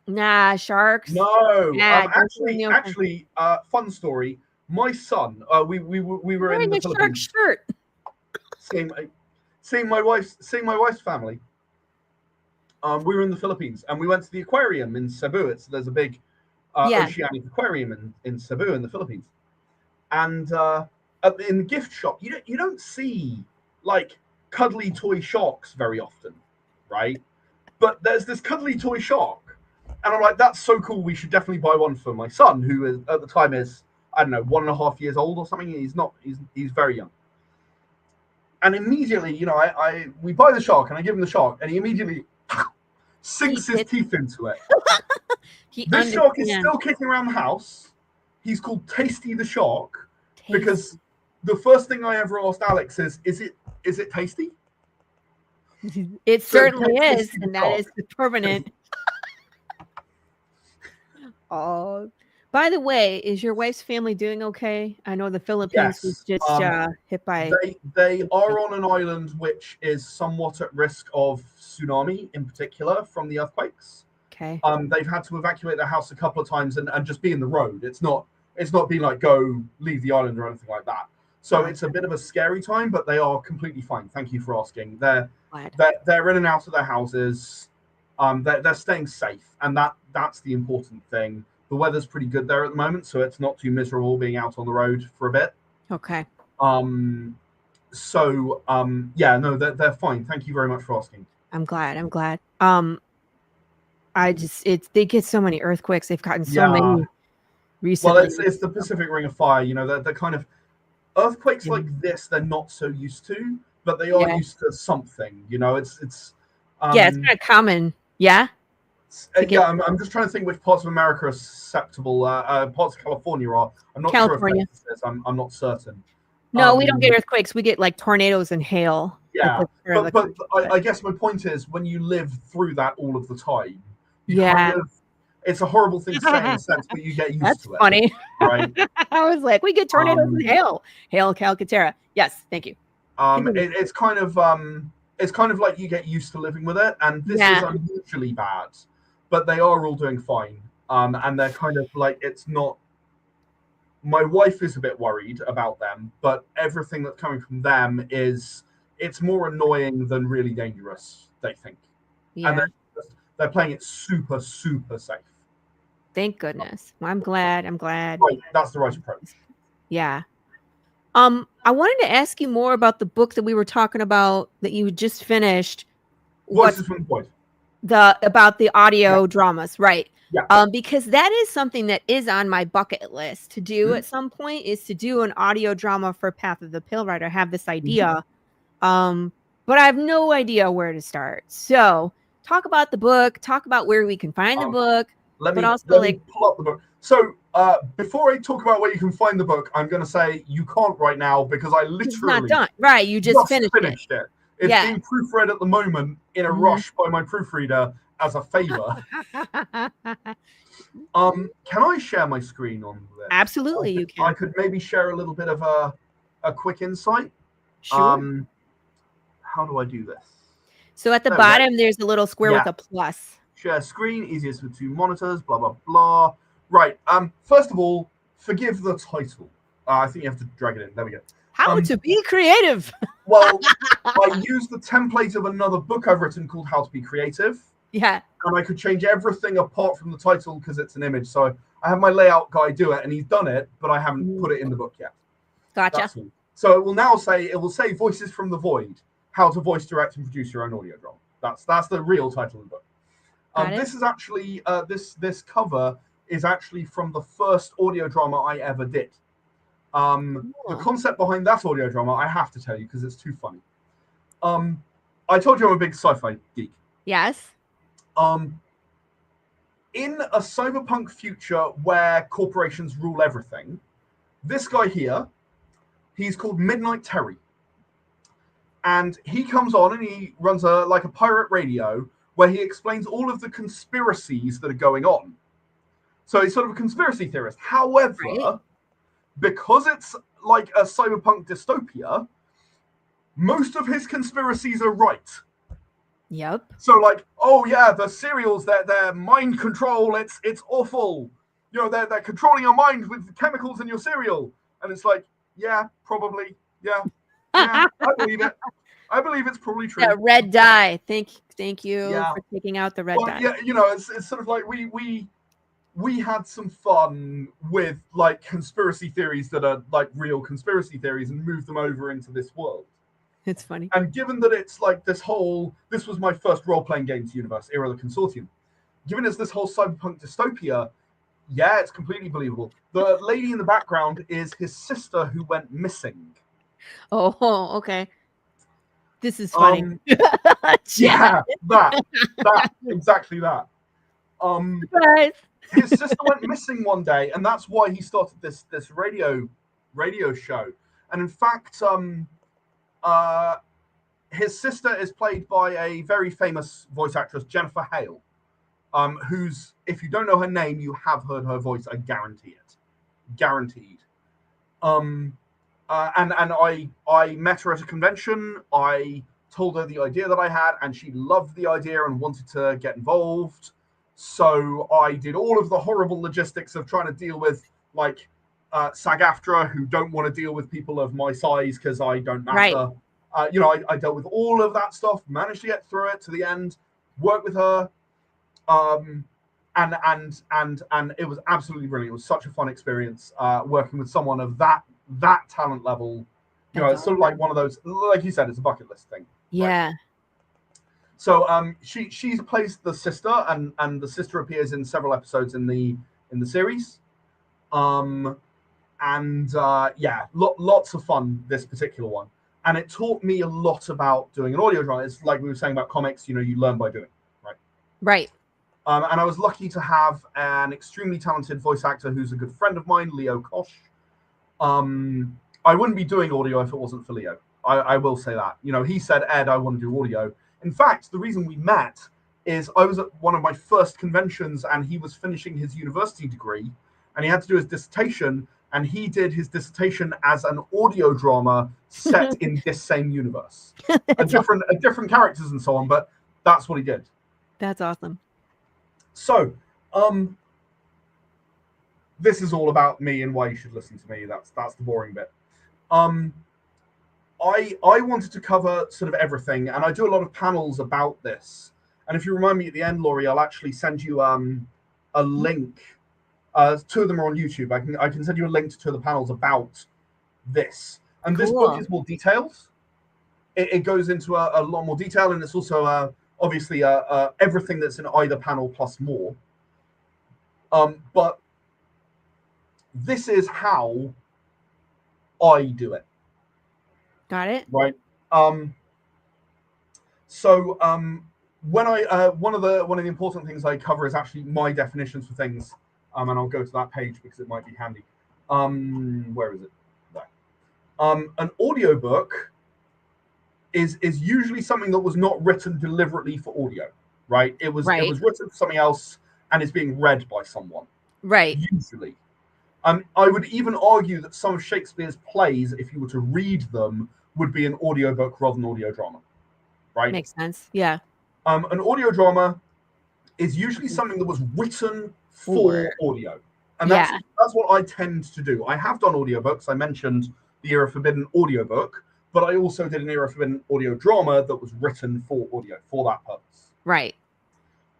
Nah, sharks. No. Actually, fun story. My son. We were in the Philippines. Shark shirt. Seeing my wife's family. We were in the Philippines and we went to the aquarium in Cebu. There's a big oceanic aquarium in Cebu in the Philippines. And in the gift shop, you don't see like cuddly toy sharks very often, right? But there's this cuddly toy shark. And I'm like, that's so cool. We should definitely buy one for my son, who is at the time is, I don't know, 1.5 years old or something. He's very young. And immediately, we buy the shark and I give him the shark and he immediately sinks his teeth into it. This shark is still kicking around the house. He's called Tasty the Shark because the first thing I ever asked Alex is it tasty? It certainly is, and that is the permanent. Oh, by the way, is your wife's family doing okay? I know the Philippines was just hit by. They are on an island which is somewhat at risk of tsunami, in particular from the earthquakes. Okay. They've had to evacuate their house a couple of times and just be in the road. It's not being like go leave the island or anything like that. So it's a bit of a scary time, but they are completely fine. Thank you for asking. They're in and out of their houses. They're staying safe, and that's the important thing. The weather's pretty good there at the moment, so it's not too miserable being out on the road for a bit. Okay. They're fine. Thank you very much for asking. I'm glad. They get so many earthquakes. They've gotten so many recently. Well, it's the Pacific Ring of Fire. They're kind of earthquakes like this. They're not so used to, but they are used to something. It's it's kind of common. Yeah. Yeah, I'm just trying to think which parts of America are susceptible. Parts of California are. I'm not sure if Texas is. I'm not certain. No, we don't get earthquakes. We get like tornadoes and hail. Yeah, but I guess my point is, when you live through that all of the time, it's a horrible thing to say in a sense, but you get used to it. That's funny. Right? I was like, we get tornadoes and hail. Hail Calcaterra. Yes, thank you. It's kind of like you get used to living with it, and this is unusually bad, but they are all doing fine. And they're kind of like, it's not. My wife is a bit worried about them, but everything that's coming from them it's more annoying than really dangerous, they think. Yeah. And they're playing it super, super safe. Thank goodness. Well, I'm glad. Right, that's the right approach. Yeah. I wanted to ask you more about the book that we were talking about that you just finished. Voices from the Void. About the audio dramas, right? Yeah. Because that is something that is on my bucket list to do at some point, is to do an audio drama for Path of the Pale Rider. I have this idea. But I have no idea where to start. So talk about the book, talk about where we can find the book. Let me pull up the book. So before I talk about where you can find the book, I'm going to say you can't right now because I literally it's not done. Right, you just finished it. It's being proofread at the moment in a rush by my proofreader as a favor. Can I share my screen on this? Absolutely, you can. I could maybe share a little bit of a quick insight. Sure. How do I do this? So at the bottom, there's a little square with a plus. Share screen, easiest with two monitors, blah, blah, blah. Right. First of all, forgive the title. I think you have to drag it in. There we go. How to be creative. Well, I used the template of another book I've written called How to Be Creative. Yeah. And I could change everything apart from the title because it's an image. So I have my layout guy do it, and he's done it, but I haven't put it in the book yet. Gotcha. So it will say Voices from the Void, How to Voice, Direct, and Produce Your Own Audio Drama. That's the real title of the book. This is actually this cover is actually from the first audio drama I ever did. The concept behind that audio drama, I have to tell you because it's too funny. I told you I'm a big sci-fi geek. Yes. In a cyberpunk future where corporations rule everything, this guy here, he's called Midnight Terry. And he comes on and he runs a pirate radio where he explains all of the conspiracies that are going on. So he's sort of a conspiracy theorist. However, because it's like a cyberpunk dystopia, most of his conspiracies are right. Yep. So the cereals, they're mind control, it's awful. You know, they're controlling your mind with the chemicals in your cereal. And it's like, yeah, probably. Yeah, I believe it. I believe it's probably true. Yeah, red dye. Thank you for taking out the red dye. Yeah, it's sort of like we had some fun with conspiracy theories that are real conspiracy theories and moved them over into this world. It's funny. And given that it's this was my first role-playing games universe, Era of the Consortium. Given it's this whole cyberpunk dystopia, yeah, it's completely believable. The lady in the background is his sister who went missing. Oh, okay. This is funny. Yeah, that exactly that. His sister went missing one day, and that's why he started this radio show. And in fact, his sister is played by a very famous voice actress, Jennifer Hale, who's, if you don't know her name, you have heard her voice. I guarantee it, guaranteed. And I met her at a convention. I told her the idea that I had, and she loved the idea and wanted to get involved. So I did all of the horrible logistics of trying to deal with SAG-AFTRA, who don't want to deal with people of my size because I don't matter. Right. I dealt with all of that stuff, managed to get through it to the end, worked with her, and it was absolutely brilliant. It was such a fun experience working with someone of that talent level. It's sort of like one of those, like you said, it's a bucket list thing. Yeah. Right? So she plays the sister, and the sister appears in several episodes in the series. Lots of fun, this particular one. And it taught me a lot about doing an audio drama. It's like we were saying about comics, you learn by doing, right? Right. And I was lucky to have an extremely talented voice actor who's a good friend of mine, Leo Kosh. I wouldn't be doing audio if it wasn't for Leo. I will say that. You know, he said, Ed, I want to do audio. In fact, the reason we met is I was at one of my first conventions and he was finishing his university degree and he had to do his dissertation, and he did his dissertation as an audio drama set in this same universe. different characters and so on, but that's what he did. That's awesome. So, this is all about me and why you should listen to me. That's the boring bit. I wanted to cover sort of everything, and I do a lot of panels about this. And if you remind me at the end, Laurie, I'll actually send you a link. Two of them are on YouTube. I can send you a link to two of the panels about this. And this book is more detailed. It goes into a lot more detail, and it's also obviously everything that's in either panel plus more. But this is how I do it. Got it. Right. So when I one of the important things I cover is actually my definitions for things. And I'll go to that page because it might be handy. Where is it? There. An audiobook is usually something that was not written deliberately for audio, right? It was written for something else and it's being read by someone. Right. Usually. I would even argue that some of Shakespeare's plays, if you were to read them, would be an audiobook rather than audio drama. Right? Makes sense. Yeah. An audio drama is usually something that was written for audio. And that's what I tend to do. I have done audiobooks. I mentioned the Era Forbidden audiobook, but I also did an Era Forbidden audio drama that was written for audio, for that purpose. Right.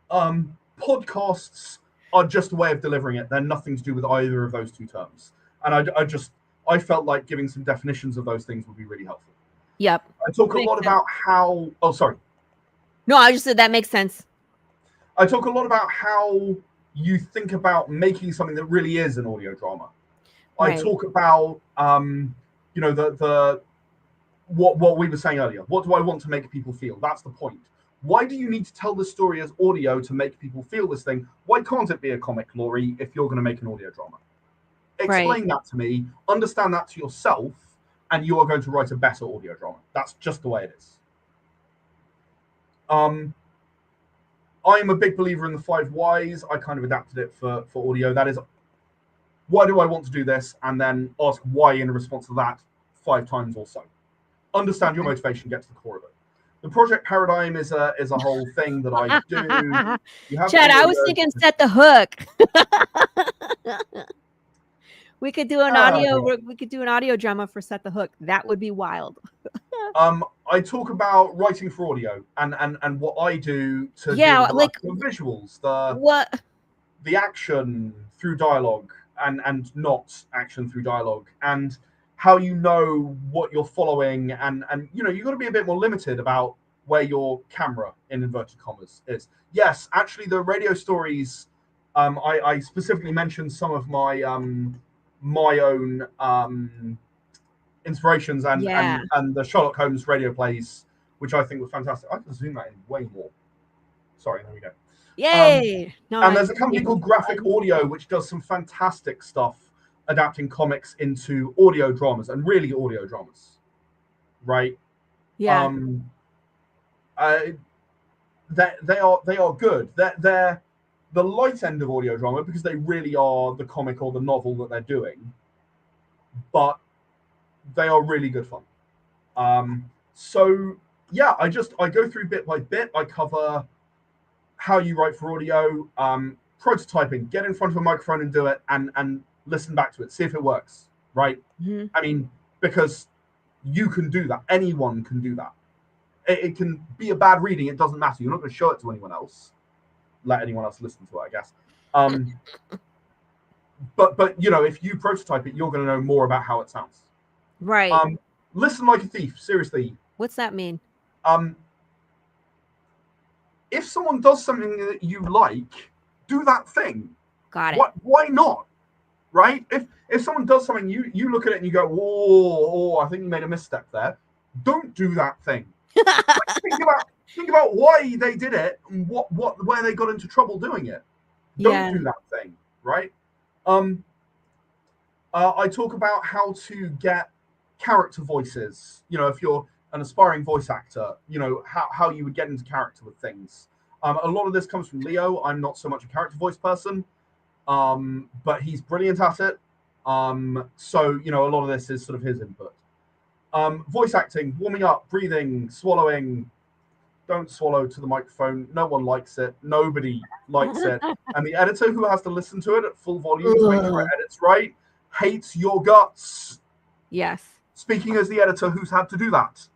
Podcasts are just a way of delivering it. They're nothing to do with either of those two terms. And I felt like giving some definitions of those things would be really helpful. Yep. I talk a lot about how... Oh, sorry. No, I just said that makes sense. I talk a lot about how you think about making something that really is an audio drama. Right. I talk about, you know, the what we were saying earlier. What do I want to make people feel? That's the point. Why do you need to tell the story as audio to make people feel this thing? Why can't it be a comic, Laurie, if you're going to make an audio drama? Explain that to me, understand that to yourself, and you are going to write a better audio drama. That's just the way it is. I am a big believer in the 5 whys. I kind of adapted it for audio. That is, why do I want to do this? And then ask why in response to that 5 times or so. Understand your motivation, get to the core of it. The project paradigm is a whole thing that I do. Chad, I was thinking set the hook. We could do an audio. We could do an audio drama for Set the Hook. That would be wild. I talk about writing for audio and what I do to like the visuals, the action through dialogue and not action through dialogue, and how you know what you're following, and you know, you've got to be a bit more limited about where your camera, in inverted commas, is. Yes, actually, the radio stories. I specifically mentioned some of my my own inspirations and the Sherlock Holmes radio plays, which I think were fantastic. I can zoom that in way more. Sorry, there we go. Yay! And there's a company called Graphic Audio, which does some fantastic stuff adapting comics into audio dramas, and really audio dramas, right? Yeah. They are good. They're the light end of audio drama because they really are the comic or the novel that they're doing, but they are really good fun. So yeah, I go through bit by bit. I cover how you write for audio, prototyping, get in front of a microphone and do it, and listen back to it, see if it works, right? Mm-hmm. I mean, because you can do that. Anyone can do that. It can be a bad reading. It doesn't matter. You're not going to show it to anyone else. Let anyone else listen to it, I guess. But you know, if you prototype it, you're going to know more about how it sounds. Right. Listen like a thief. Seriously. What's that mean? If someone does something that you like, do that thing. Got it. Why not? Right? If someone does something, you look at it and you go, whoa, I think you made a misstep there. Don't do that thing. Think about why they did it and where they got into trouble doing it. Don't do that thing, right? I talk about how to get character voices. You know, if you're an aspiring voice actor, you know, how you would get into character with things. A lot of this comes from Leo. I'm not so much a character voice person, but he's brilliant at it. So, you know, a lot of this is sort of his input. Voice acting, warming up, breathing, swallowing. Don't swallow to the microphone. No one likes it. Nobody likes it. And the editor who has to listen to it at full volume to make sure it edits right hates your guts. Yes. Speaking as the editor who's had to do that.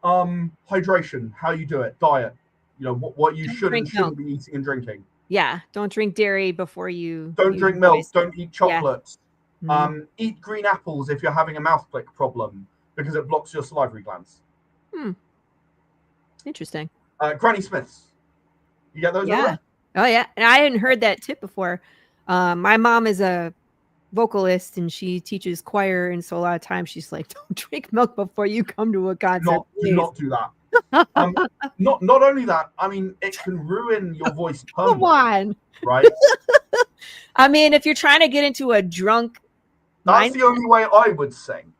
Hydration, how you do it, diet. You know, what you should and shouldn't be eating and drinking. Yeah. Don't drink dairy before you. Don't drink milk. Don't eat chocolate. Yeah. Eat green apples if you're having a mouth click problem because it blocks your salivary glands. Interesting. Granny Smiths. You get those? Yeah. Oh, yeah. And I hadn't heard that tip before. My mom is a vocalist and she teaches choir. And so a lot of times she's like, don't drink milk before you come to a concert. Do not do that. Not only that, I mean, it can ruin your voice permanently. Come on. Right? I mean, if you're trying to get into a drunk. That's the only way I would sing.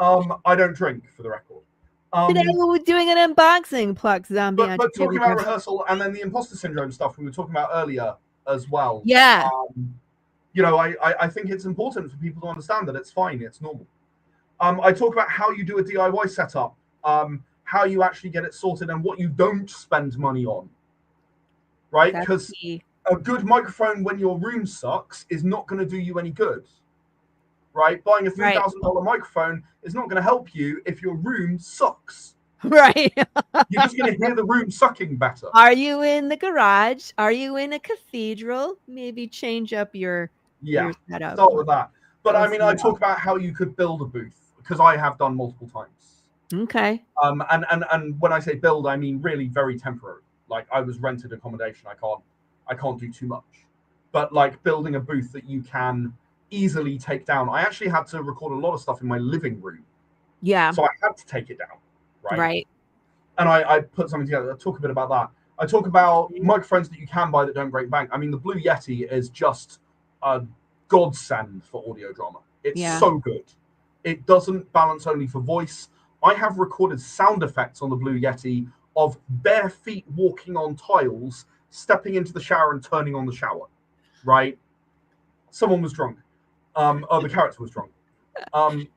I don't drink, for the record. Today we were doing an unboxing, Pluck Zombie. But talking about rehearsal and then the imposter syndrome stuff we were talking about earlier as well. Yeah. You know, I think it's important for people to understand that it's fine, it's normal. I talk about how you do a DIY setup, how you actually get it sorted and what you don't spend money on. Right? Because a good microphone when your room sucks is not going to do you any good. Right? Buying a $3,000 microphone is not going to help you if your room sucks. Right. You're just going to hear the room sucking better. Are you in the garage? Are you in a cathedral? Maybe change up your setup. Start with that. But I mean, I talk about how you could build a booth because I have done multiple times. Okay. And when I say build, I mean really very temporary. Like I was rented accommodation. I can't do too much. But like building a booth that you can easily take down. I actually had to record a lot of stuff in my living room. Yeah. So I had to take it down. Right. And I put something together. I talk a bit about that. I talk about microphones that you can buy that don't break the bank. I mean, the Blue Yeti is just a godsend for audio drama. It's so good. It doesn't balance only for voice. I have recorded sound effects on the Blue Yeti of bare feet walking on tiles, stepping into the shower and turning on the shower. Right? Someone was drunk. The character was drunk. That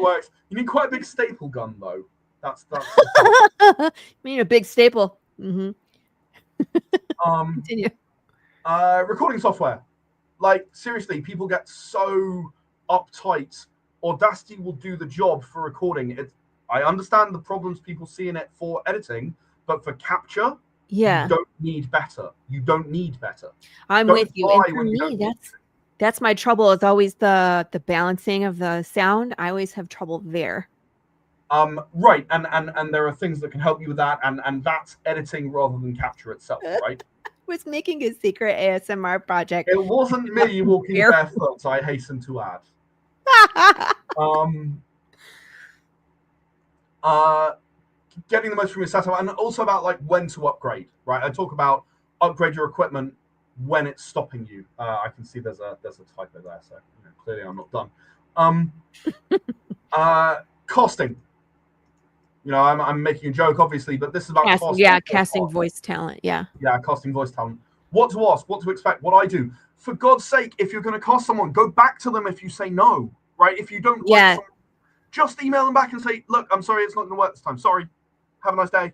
works. You need quite a big staple gun, though. That's you mean a big staple. Mm-hmm. Continue. Recording software. Like, seriously, people get so uptight. Audacity will do the job for recording. I understand the problems people see in it for editing, but for capture, you don't need better. You don't need better. I'm with you. And for me, that's my trouble. It's always the balancing of the sound. I always have trouble there. Right. And there are things that can help you with that. And that's editing rather than capture itself, right? Was making a secret ASMR project. It wasn't me walking barefoot, I hasten to add. Getting the most from your setup, and also about like when to upgrade, right? I talk about upgrade your equipment when it's stopping you. I can see there's a typo there, so clearly I'm not done. Casting. I'm making a joke, obviously, but this is about casting. Yeah, casting voice talent. Yeah, casting voice talent. What to ask, what to expect, what I do. For God's sake, if you're going to cast someone, go back to them if you say no, right? If you don't like someone, just email them back and say, look, I'm sorry, it's not going to work this time. Sorry. Have a nice day.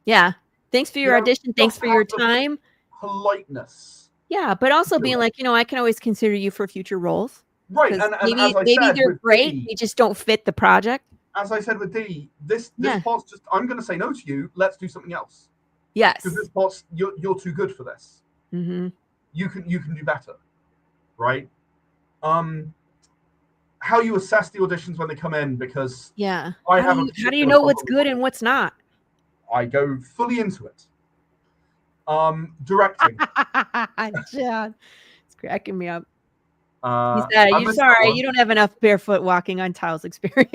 Yeah. Thanks for your audition. Thanks for your time. Politeness. Yeah, but also being like, I can always consider you for future roles. Right. And maybe they're great. They just don't fit the project. As I said with D, this part's just, I'm going to say no to you. Let's do something else. Yes. Because this part's, you're too good for this. Mm-hmm. You can do better. Right. How you assess the auditions when they come in, because how do you know what's good and what's not? I go fully into it. Directing. John, it's cracking me up. You said, I "You're missed that sorry, one. you don't have enough barefoot walking on tiles experience."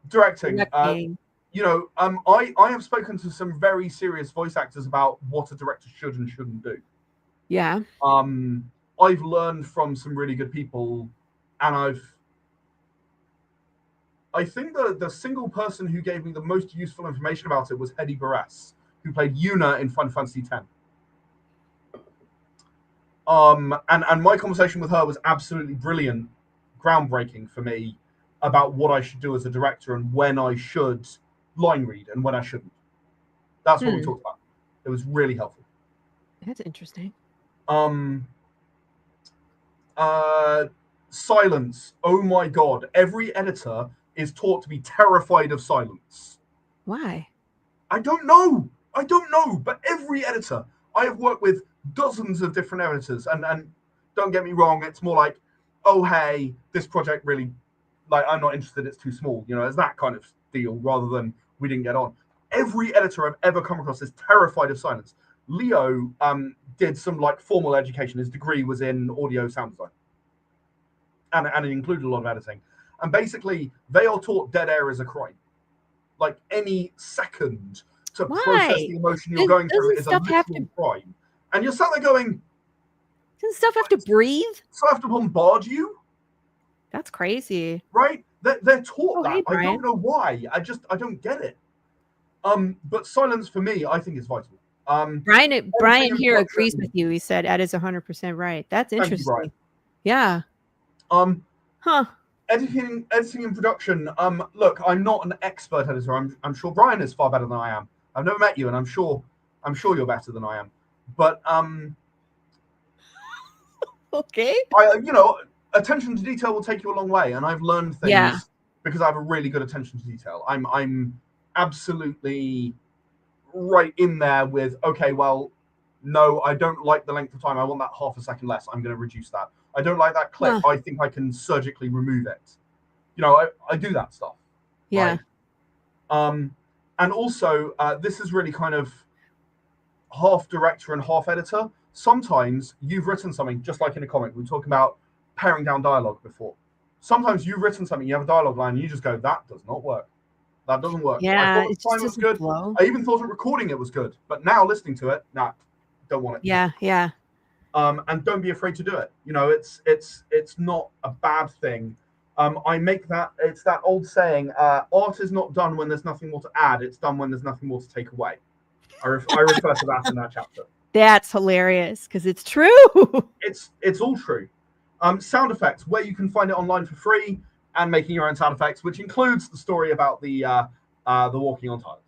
Directing. Directing. I have spoken to some very serious voice actors about what a director should and shouldn't do. Yeah. I've learned from some really good people, and I think the single person who gave me the most useful information about it was Hedy Barras, who played Yuna in Final Fantasy X. And my conversation with her was absolutely brilliant, groundbreaking for me about what I should do as a director and when I should line read and when I shouldn't. That's what we talked about. It was really helpful. That's interesting. Silence. Oh my God. Every editor is taught to be terrified of silence. Why? I don't know. But every editor. I have worked with dozens of different editors, and don't get me wrong, it's more like, oh hey, this project really, like, I'm not interested, it's too small. It's that kind of deal rather than we didn't get on. Every editor I've ever come across is terrified of silence. Leo did some like formal education. His degree was in audio sound design. And it included a lot of editing. And basically, they are taught dead air is a crime. Like any second to process the emotion you're going through is a literal crime. And you're sat there going, doesn't stuff have to breathe? So I have to bombard you? That's crazy. Right? They're taught that. Hey, I don't know why. I don't get it. But silence for me, I think is vital. Brian here agrees with you. He said Ed is 100% right. That's interesting. Yeah. Editing and production. Look, I'm not an expert editor. I'm sure Brian is far better than I am. I've never met you, and I'm sure you're better than I am. But okay. Attention to detail will take you a long way, and I've learned things because I have a really good attention to detail. I'm absolutely right in there with, okay, well, no, I don't like the length of time. I want that half a second less. I'm going to reduce that. I don't like that clip. I think I can surgically remove it. I do that stuff. Yeah. Right? And also, this is really kind of half director and half editor. Sometimes you've written something, just like in a comic. We were talking about paring down dialogue before. Sometimes you've written something, you have a dialogue line, and you just go, that does not work. That doesn't work. Yeah, I thought the time was good. Flow. I even thought at recording it was good. But now listening to it, don't want it. Yeah. And don't be afraid to do it. It's not a bad thing. I make that, it's that old saying, art is not done when there's nothing more to add, it's done when there's nothing more to take away. I refer to that in that chapter. That's hilarious because it's true. It's all true. Sound effects, where you can find it online for free, and making your own sound effects, which includes the story about the walking on tiles,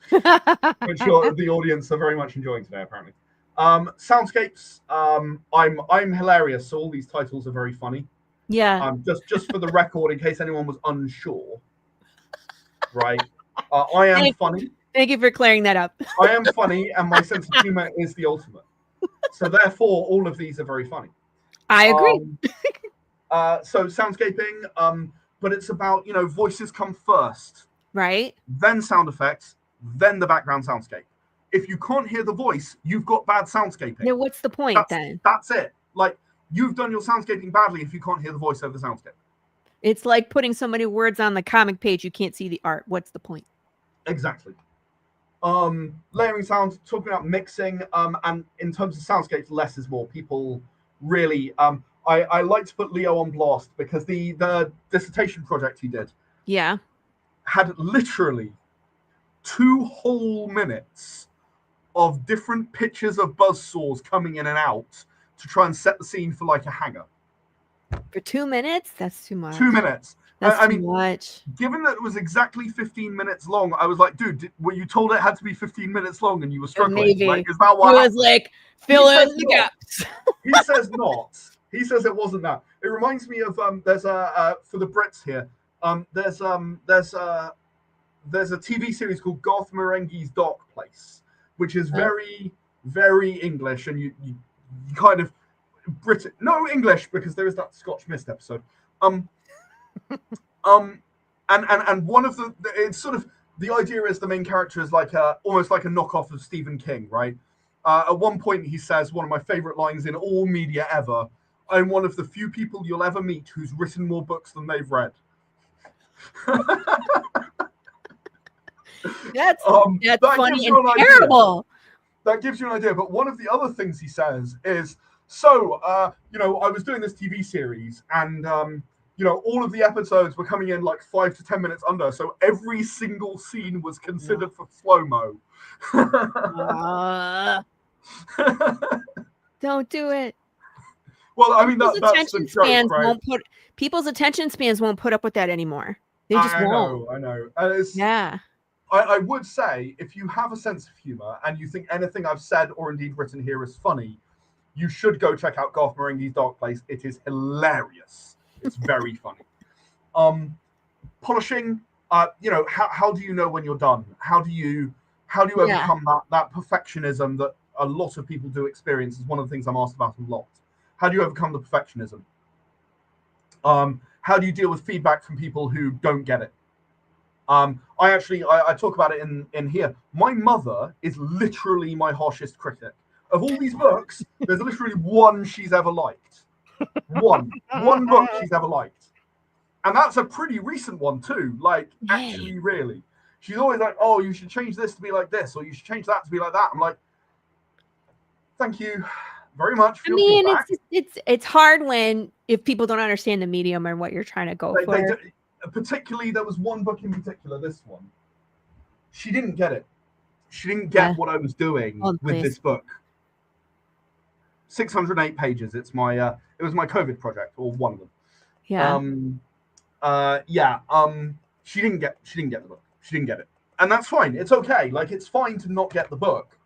which the audience are very much enjoying today, apparently. Soundscapes, I'm hilarious, so all these titles are very funny. Yeah. Just for the record, in case anyone was unsure, right? I am funny. Thank you for clearing that up. I am funny, and my sense of humor is the ultimate. So therefore, all of these are very funny. I agree. So soundscaping, but it's about, voices come first. Right. Then sound effects, then the background soundscape. If you can't hear the voice, you've got bad soundscaping. Yeah, what's the point then? That's it. Like, you've done your soundscaping badly if you can't hear the voice over the soundscape. It's like putting so many words on the comic page, you can't see the art. What's the point? Exactly. Layering sound, talking about mixing, and in terms of soundscapes, less is more. People really, I like to put Leo on blast because the dissertation project he did had literally 2 whole minutes of different pictures of buzzsaws coming in and out to try and set the scene for like a hangar. For 2 minutes? That's too much. 2 minutes. That's too much. Given that it was exactly 15 minutes long, I was like, dude, were you told it had to be 15 minutes long and you were struggling? Maybe. Like, is that what he was like, fill in the gaps. He says not. He says it wasn't that. It reminds me of there's a for the Brits here. There's a TV series called Garth Marenghi's Dark Place, which is very, very English, and you kind of British. No English, because there is that Scotch Mist episode. And one of it's sort of the idea is the main character is like almost like a knockoff of Stephen King, right? At one point, he says one of my favorite lines in all media ever: "I'm one of the few people you'll ever meet who's written more books than they've read." That's that funny and terrible. That gives you an idea. But one of the other things he says is, so, I was doing this TV series, and, all of the episodes were coming in like 5 to 10 minutes under. So every single scene was considered for slow-mo. Don't do it. Well, I mean, that's the joke, right? People's attention spans won't put up with that anymore. They just won't. I know. I would say, if you have a sense of humor and you think anything I've said or indeed written here is funny, you should go check out Garth Marenghi's Dark Place. It is hilarious. It's very funny. Polishing, how do you know when you're done? How do you overcome that perfectionism that a lot of people do experience? Is one of the things I'm asked about a lot. How do you overcome the perfectionism? How do you deal with feedback from people who don't get it? I talk about it in here. My mother is literally my harshest critic. Of all these books, there's literally one she's ever liked. One book she's ever liked. And that's a pretty recent one too. Like, actually, really. She's always like, oh, you should change this to be like this, or you should change that to be like that. I'm like, thank you very much for your feedback. It's hard if people don't understand the medium and what you're trying to go for. Particularly, there was one book in particular, this one. She didn't get it. She didn't get what I was doing with this book. 608 pages. It was my COVID project, or one of them. She didn't get the book. She didn't get it, and that's fine. It's okay. Like, it's fine to not get the book.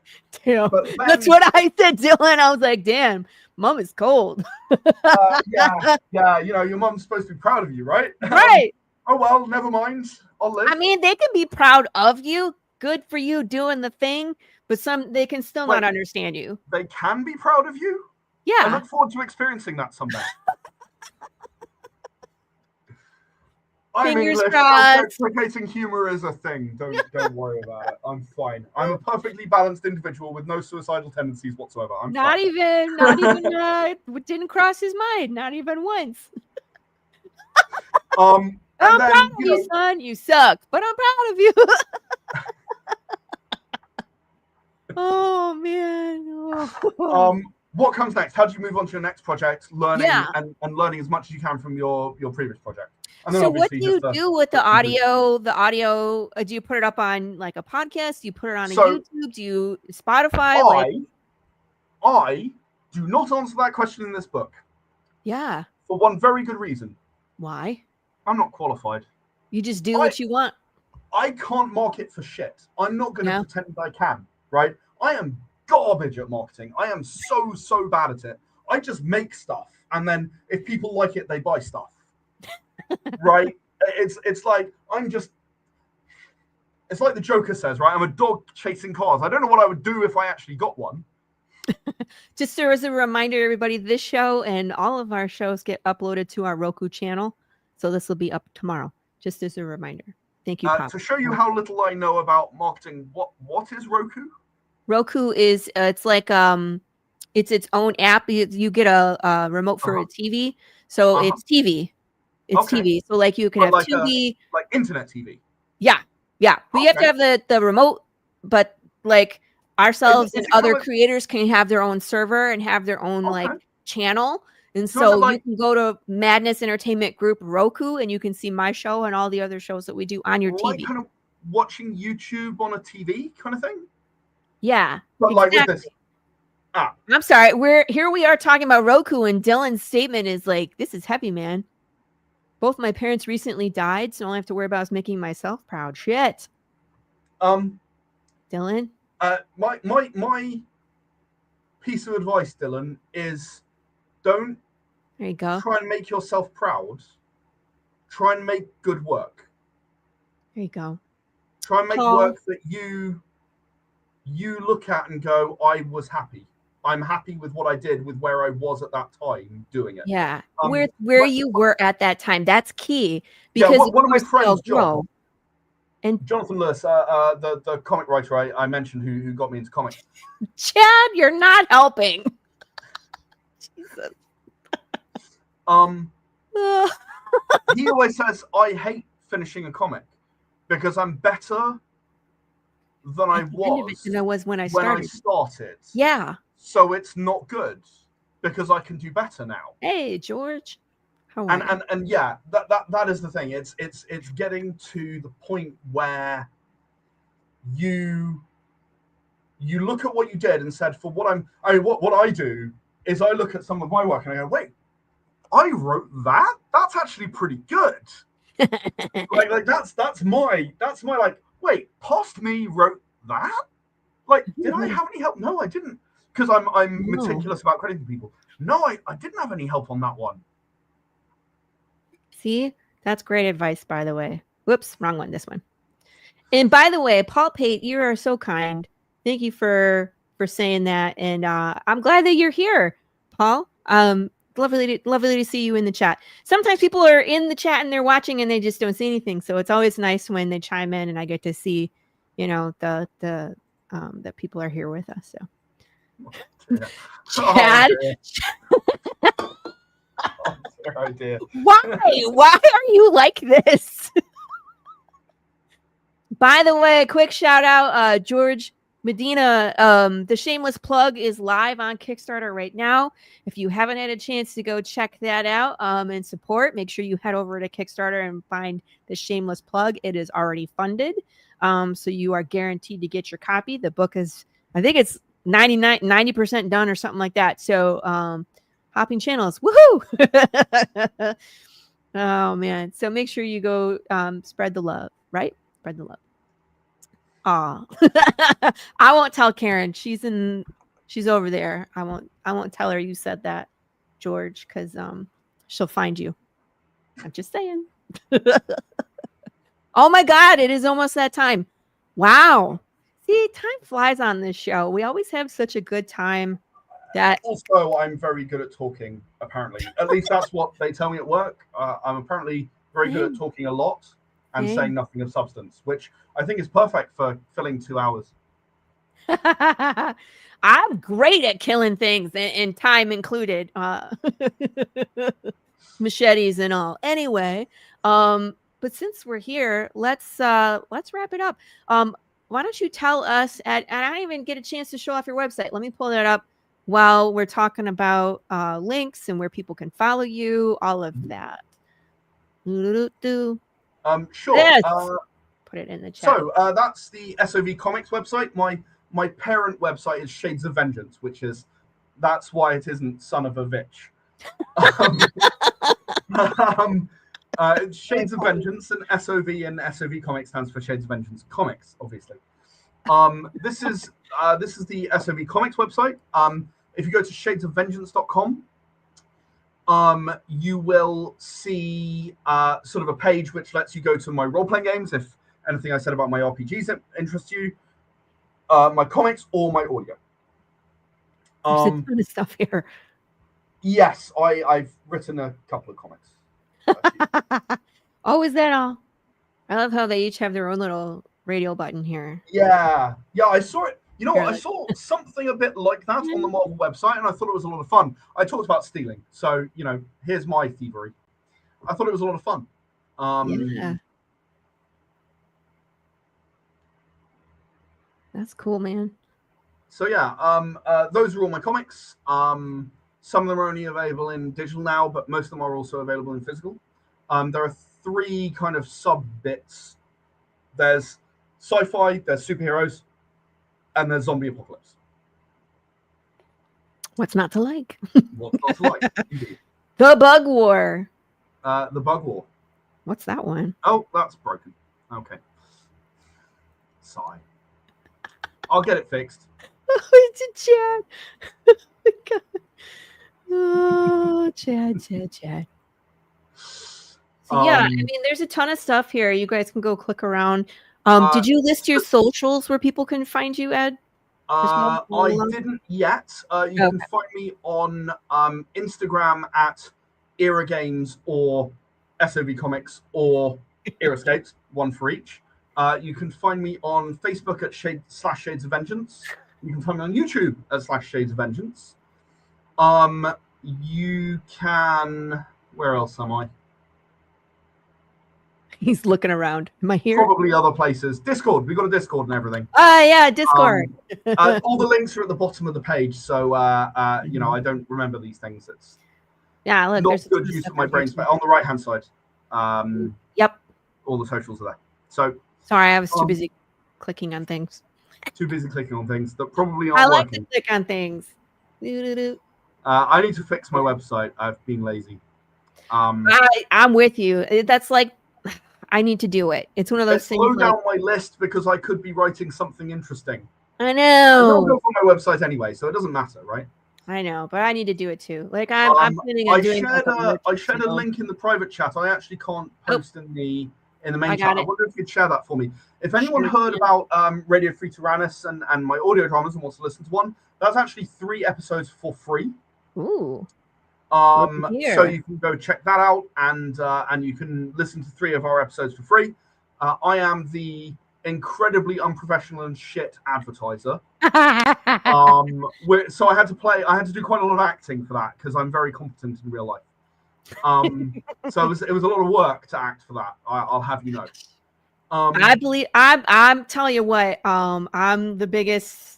Damn. That's what I said, Dylan. I was like, damn, mom is cold. Your mom's supposed to be proud of you, right? Right. Oh well, never mind. I'll live. I mean, they can be proud of you. Good for you doing the thing, but they can still not understand you. They can be proud of you. Yeah. I look forward to experiencing that someday. I'm English. Self-deprecating humor is a thing. Don't worry about it. I'm fine. I'm a perfectly balanced individual with no suicidal tendencies whatsoever. I'm not fine. Even didn't cross his mind. Not even once. I'm proud of you, son. You suck, but I'm proud of you. Oh man. What comes next? How do you move on to your next project? Learning and learning as much as you can from your previous project. And then so what do you do with the audio? The audio, do you put it up on like a podcast? Do you put it on a YouTube? Do you Spotify? I do not answer that question in this book. Yeah. For one very good reason. Why? I'm not qualified. You just do what you want. I can't market for shit. I'm not going to pretend I can, right? I am garbage at marketing. I am so bad at it. I just make stuff, and then if people like it, they buy stuff. Right? It's like it's like the Joker says, right? I'm a dog chasing cars. I don't know what I would do if I actually got one. Just as a reminder, everybody, this show and all of our shows get uploaded to our Roku channel. So this will be up tomorrow. Just as a reminder. Thank you, Pop. To show you how little I know about marketing, what is Roku? Roku is it's like it's its own app. You get a remote for a TV, so it's TV. It's TV. So like you can have Tubi, like internet TV. Yeah. But you have to have the remote, but like ourselves and other creators can have their own server and have their own like channel. And so you can go to Madness Entertainment Group Roku and you can see my show and all the other shows that we do on your TV. Kind of watching YouTube on a TV kind of thing? Yeah. But like with this. I'm sorry. We are talking about Roku, and Dylan's statement is like, this is heavy, man. Both my parents recently died, so all I have to worry about is making myself proud. Shit. Dylan? My piece of advice, Dylan, is don't there you go. Try and make yourself proud. Try and make good work. There you go. Try and make work that you look at and go, I was happy. I'm happy with what I did, with where I was at that time doing it. Yeah, where you were at that time. That's key. Because one of my friends, John. And Jonathan Lewis, the comic writer I mentioned who got me into comics. Chad, you're not helping. Jesus. He always says, I hate finishing a comic because I'm better than I was when I started. Yeah. So it's not good because I can do better now. Hey, George. And yeah, that is the thing. It's getting to the point where you look at what you did and said, for what what I do is I look at some of my work and I go, wait, I wrote that? That's actually pretty good. like that's my like, wait, past me wrote that? Like, did I have any help? No, I didn't. Because I'm meticulous about crediting people. No, I didn't have any help on that one. See, that's great advice, by the way. Whoops, wrong one, this one. And by the way, Paul Pate, you are so kind. Thank you for saying that. And I'm glad that you're here, Paul. Lovely to see you in the chat. Sometimes people are in the chat and they're watching and they just don't see anything. So it's always nice when they chime in and I get to see, that people are here with us. So Chad. Oh dear. Why are you like this? By the way, quick shout out, George Medina. The Shameless Plug is live on Kickstarter right now. If you haven't had a chance to go check that out and support, make sure you head over to Kickstarter and find The Shameless Plug. It is already funded. So you are guaranteed to get your copy. The book is, I think it's 90% done or something like that. So hopping channels. Woohoo! Oh man. So make sure you go spread the love, right? Spread the love. I won't tell Karen. She's over there. I won't tell her you said that, George, because she'll find you. I'm just saying. Oh my God, it is almost that time. Wow. See, time flies on this show. We always have such a good time. That also, I'm very good at talking, apparently. At least that's what they tell me at work. I'm apparently very good at talking a lot and saying nothing of substance, which I think is perfect for filling 2 hours. I'm great at killing things and time included. Machetes and all. Anyway, but since we're here, let's wrap it up. Why don't you tell us and I didn't even get a chance to show off your website. Let me pull that up while we're talking about links and where people can follow you, all of that. Sure. Yes. Put it in the chat. So that's the SOV Comics website. My parent website is Shades of Vengeance, that's why it isn't Son of a Vitch. Shades of Vengeance, and SOV and SOV Comics stands for Shades of Vengeance Comics, obviously. This is the SOV Comics website. If you go to shadesofvengeance.com, you will see sort of a page which lets you go to my role-playing games if anything I said about my RPGs interests you, my comics, or my audio. There's a ton of stuff here. Yes, I've written a couple of comics. Oh, is that all? I love how they each have their own little radio button here. Yeah, I saw it. I saw something a bit like that on the Marvel website, and I thought it was a lot of fun. I talked about stealing, so here's my thievery. I thought it was a lot of fun. Yeah, that's cool, man. So yeah, those are all my comics. Some of them are only available in digital now, but most of them are also available in physical. There are 3 kind of sub bits. There's sci-fi, there's superheroes, and there's zombie apocalypse. What's not to like? What's not to like? Indeed. The Bug War. The Bug War. What's that one? Oh, that's broken. Okay. Sigh. I'll get it fixed. Oh, it's a Chad. Oh my God. Oh, Chad. So yeah, I mean, there's a ton of stuff here. You guys can go click around. Did you list your socials where people can find you, Ed? I didn't yet. You can find me on Instagram at Era Games or SOV Comics or Erascapes, one for each. You can find me on Facebook at /Shades of Vengeance. You can find me on YouTube at /Shades of Vengeance. You can... Where else am I? He's looking around. Am I here? Probably other places. Discord. We've got a Discord and everything. Yeah, Discord. All the links are at the bottom of the page, so you know, I don't remember these things. It's look, not good use of my brain space. On the right hand side, yep, all the socials are there. So sorry, I was too busy clicking on things. Too busy clicking on things that probably aren't I like working. to click on things. I need to fix my website. I've been lazy. I'm with you. That's like, I need to do it. It's one of those things. Slow down my list because I could be writing something interesting. I know. I'll go for my website anyway, so it doesn't matter, right? I know, but I need to do it too. Like I'm planning on doing. I shared a link in the private chat. I actually can't post in the main chat. I wonder if you'd share that for me. If anyone heard about Radio Free Tyrannus and my audio dramas and wants to listen to one, that's actually 3 episodes for free. Ooh. So you can go check that out, and you can listen to 3 of our episodes for free. I am the incredibly unprofessional and shit advertiser. So I had to do quite a lot of acting for that because I'm very competent in real life. So it was a lot of work to act for that. I'll have you know. I believe I'm telling you what, I'm the biggest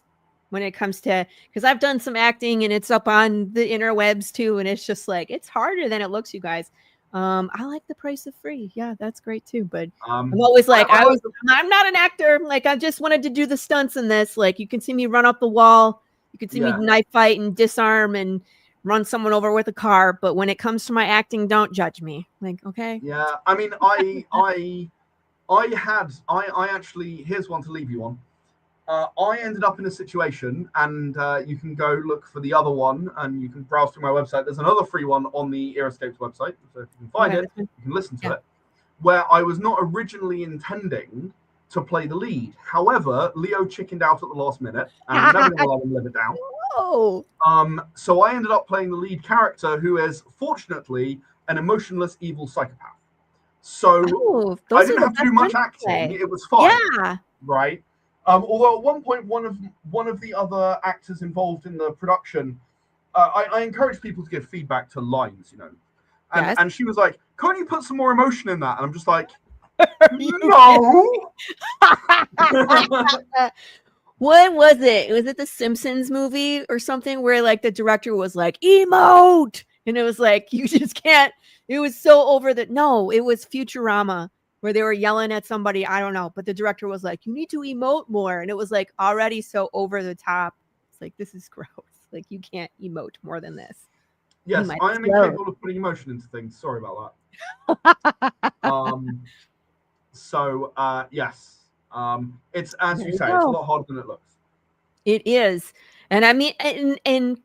when it comes to, because I've done some acting and it's up on the interwebs too, and it's just like it's harder than it looks, you guys. I like the price of free. Yeah, that's great too. But I'm always like, I'm not an actor. Like I just wanted to do the stunts in this. Like you can see me run up the wall, you can see me knife fight and disarm and run someone over with a car. But when it comes to my acting, don't judge me. Like, okay. Yeah, I mean, I actually, here's one to leave you on. I ended up in a situation, and you can go look for the other one, and you can browse through my website. There's another free one on the Ear-Escapes website, so if you can find it, you can listen to it, where I was not originally intending to play the lead. However, Leo chickened out at the last minute, and I'm never going to let him live it down. Oh. So I ended up playing the lead character, who is, fortunately, an emotionless, evil psychopath. So I didn't have to do much acting. It was fun. Yeah. Right? Although at one point, one of the other actors involved in the production, I encourage people to give feedback to lines, you know, and she was like, "Can't you put some more emotion in that?" And I'm just like, "No." What was it? Was it the Simpsons movie or something where like the director was like, "Emote," and it was like you just can't. It was so over that. No, it was Futurama, where they were yelling at somebody, I don't know, but the director was like, you need to emote more. And it was like already so over the top. It's like, this is gross. Like, you can't emote more than this. Yes, I am incapable of putting emotion into things. Sorry about that. Yes. It's, as you say, it's a lot harder than it looks. It is. And I mean, and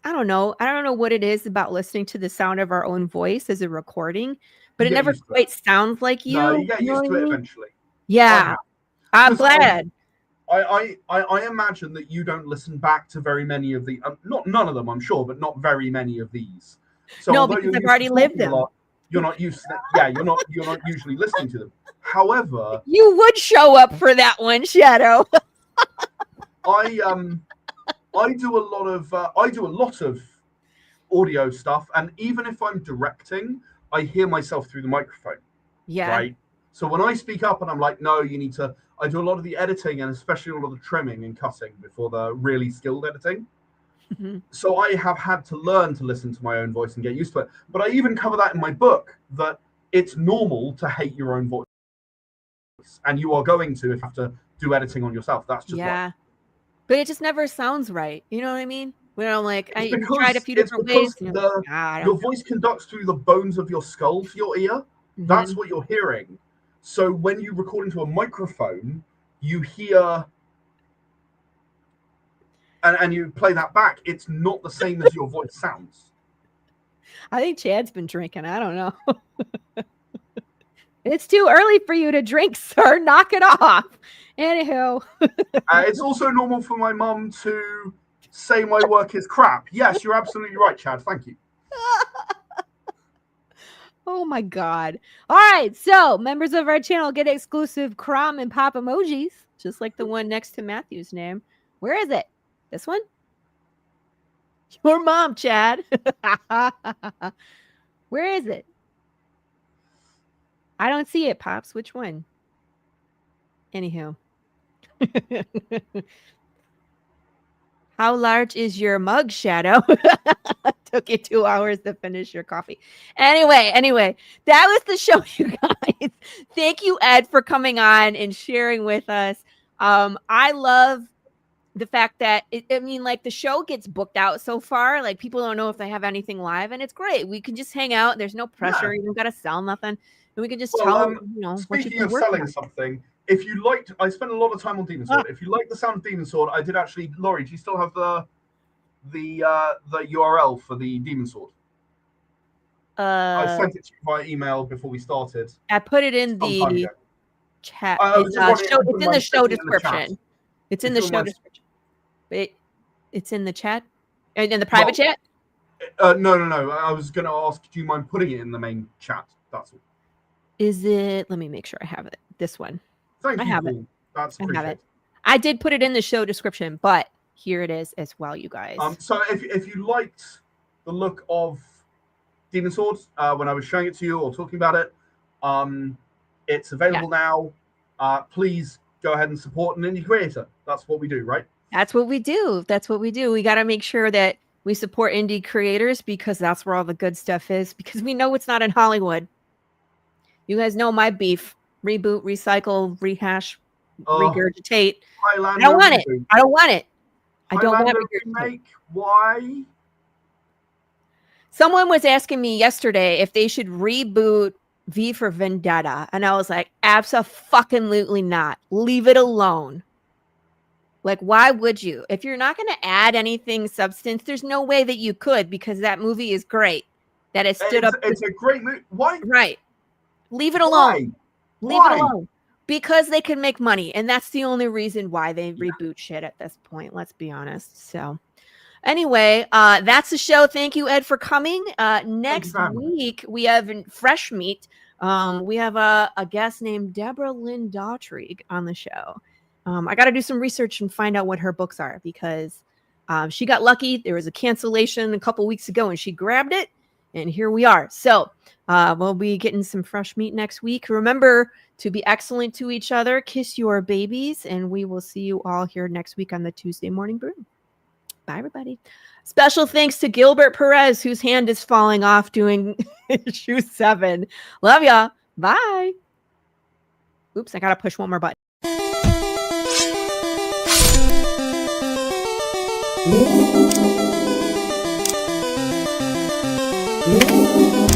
I don't know what it is about listening to the sound of our own voice as a recording, but it never quite sounds like you. No, you get used to it eventually. Yeah, I'm glad. I imagine that you don't listen back to very many of the, none of them, I'm sure, but not very many of these. So no, because I've already lived them. You're not used to that. Yeah, you're not usually listening to them. However, you would show up for that one, Shadow. I do a lot of audio stuff, and even if I'm directing, I hear myself through the microphone. Yeah. Right. So when I speak up and I'm like, no, you need to. I do a lot of the editing and especially a lot of the trimming and cutting before the really skilled editing. Mm-hmm. So I have had to learn to listen to my own voice and get used to it. But I even cover that in my book, that it's normal to hate your own voice, and you are going to if you have to do editing on yourself. That's just life. But it just never sounds right. You know what I mean? Where I'm like, I tried a few different ways. Your voice conducts through the bones of your skull to your ear. Mm-hmm. That's what you're hearing. So when you record into a microphone, you hear, and you play that back, it's not the same as your voice sounds. I think Chad's been drinking. I don't know. It's too early for you to drink, sir. Knock it off. Anywho. It's also normal for my mum to say my work is crap. Yes, you're absolutely right, Chad. Thank you. Oh my God. All right. So members of our channel get exclusive Crom and Pop emojis, just like the one next to Matthew's name. Where is it? This one? Your mom, Chad. Where is it? I don't see it, Pops. Which one? Anywho. How large is your mug, Shadow? Took you 2 hours to finish your coffee. Anyway, that was the show, you guys. Thank you, Ed, for coming on and sharing with us. I love the fact that the show gets booked out so far. Like, people don't know if they have anything live, and it's great. We can just hang out. There's no pressure. You don't got to sell nothing, and we can just tell them, what you speaking can of work selling on. something, if you liked, I spent a lot of time on Demon Sword. If you like the sound of Demon Sword, I did actually. Laurie, do you still have the URL for the Demon Sword? I sent it to you via email before we started. I put it in the chat. It's in the show description. It's in the show description. It's in the chat? In the private chat? No. I was going to ask, do you mind putting it in the main chat? That's all. Is it? Let me make sure I have it. This one. Thank you. I have it. That's appreciated. I did put it in the show description, but here it is as well, you guys. So if you liked the look of Demon Sword when I was showing it to you or talking about it, it's available now. Please go ahead and support an indie creator. That's what we do, right? That's what we do. We got to make sure that we support indie creators, because that's where all the good stuff is, because we know it's not in Hollywood. You guys know my beef. Reboot, recycle, rehash, regurgitate. I don't want it. I don't want remake. Why? Someone was asking me yesterday if they should reboot V for Vendetta, and I was like, abso-fucking-lutely not. Leave it alone. Like, why would you? If you're not going to add anything substance, there's no way that you could, because that movie is great. That has stood up. It's a great movie. Why? Right. Leave it alone. Leave it alone. Because they can make money, and that's the only reason why they reboot shit at this point. Let's be honest. So, anyway, that's the show. Thank you, Ed, for coming. Next week we have Fresh Meat. We have a guest named Deborah Lynn Daughtry on the show. I got to do some research and find out what her books are, because she got lucky. There was a cancellation a couple weeks ago, and she grabbed it, and here we are. So we'll be getting some fresh meat next week. Remember to be excellent to each other. Kiss your babies, and we will see you all here next week on the Tuesday Morning Brew. Bye, everybody. Special thanks to Gilbert Perez, whose hand is falling off doing issue 7. Love y'all. Bye. Oops, I got to push one more button. Yeah.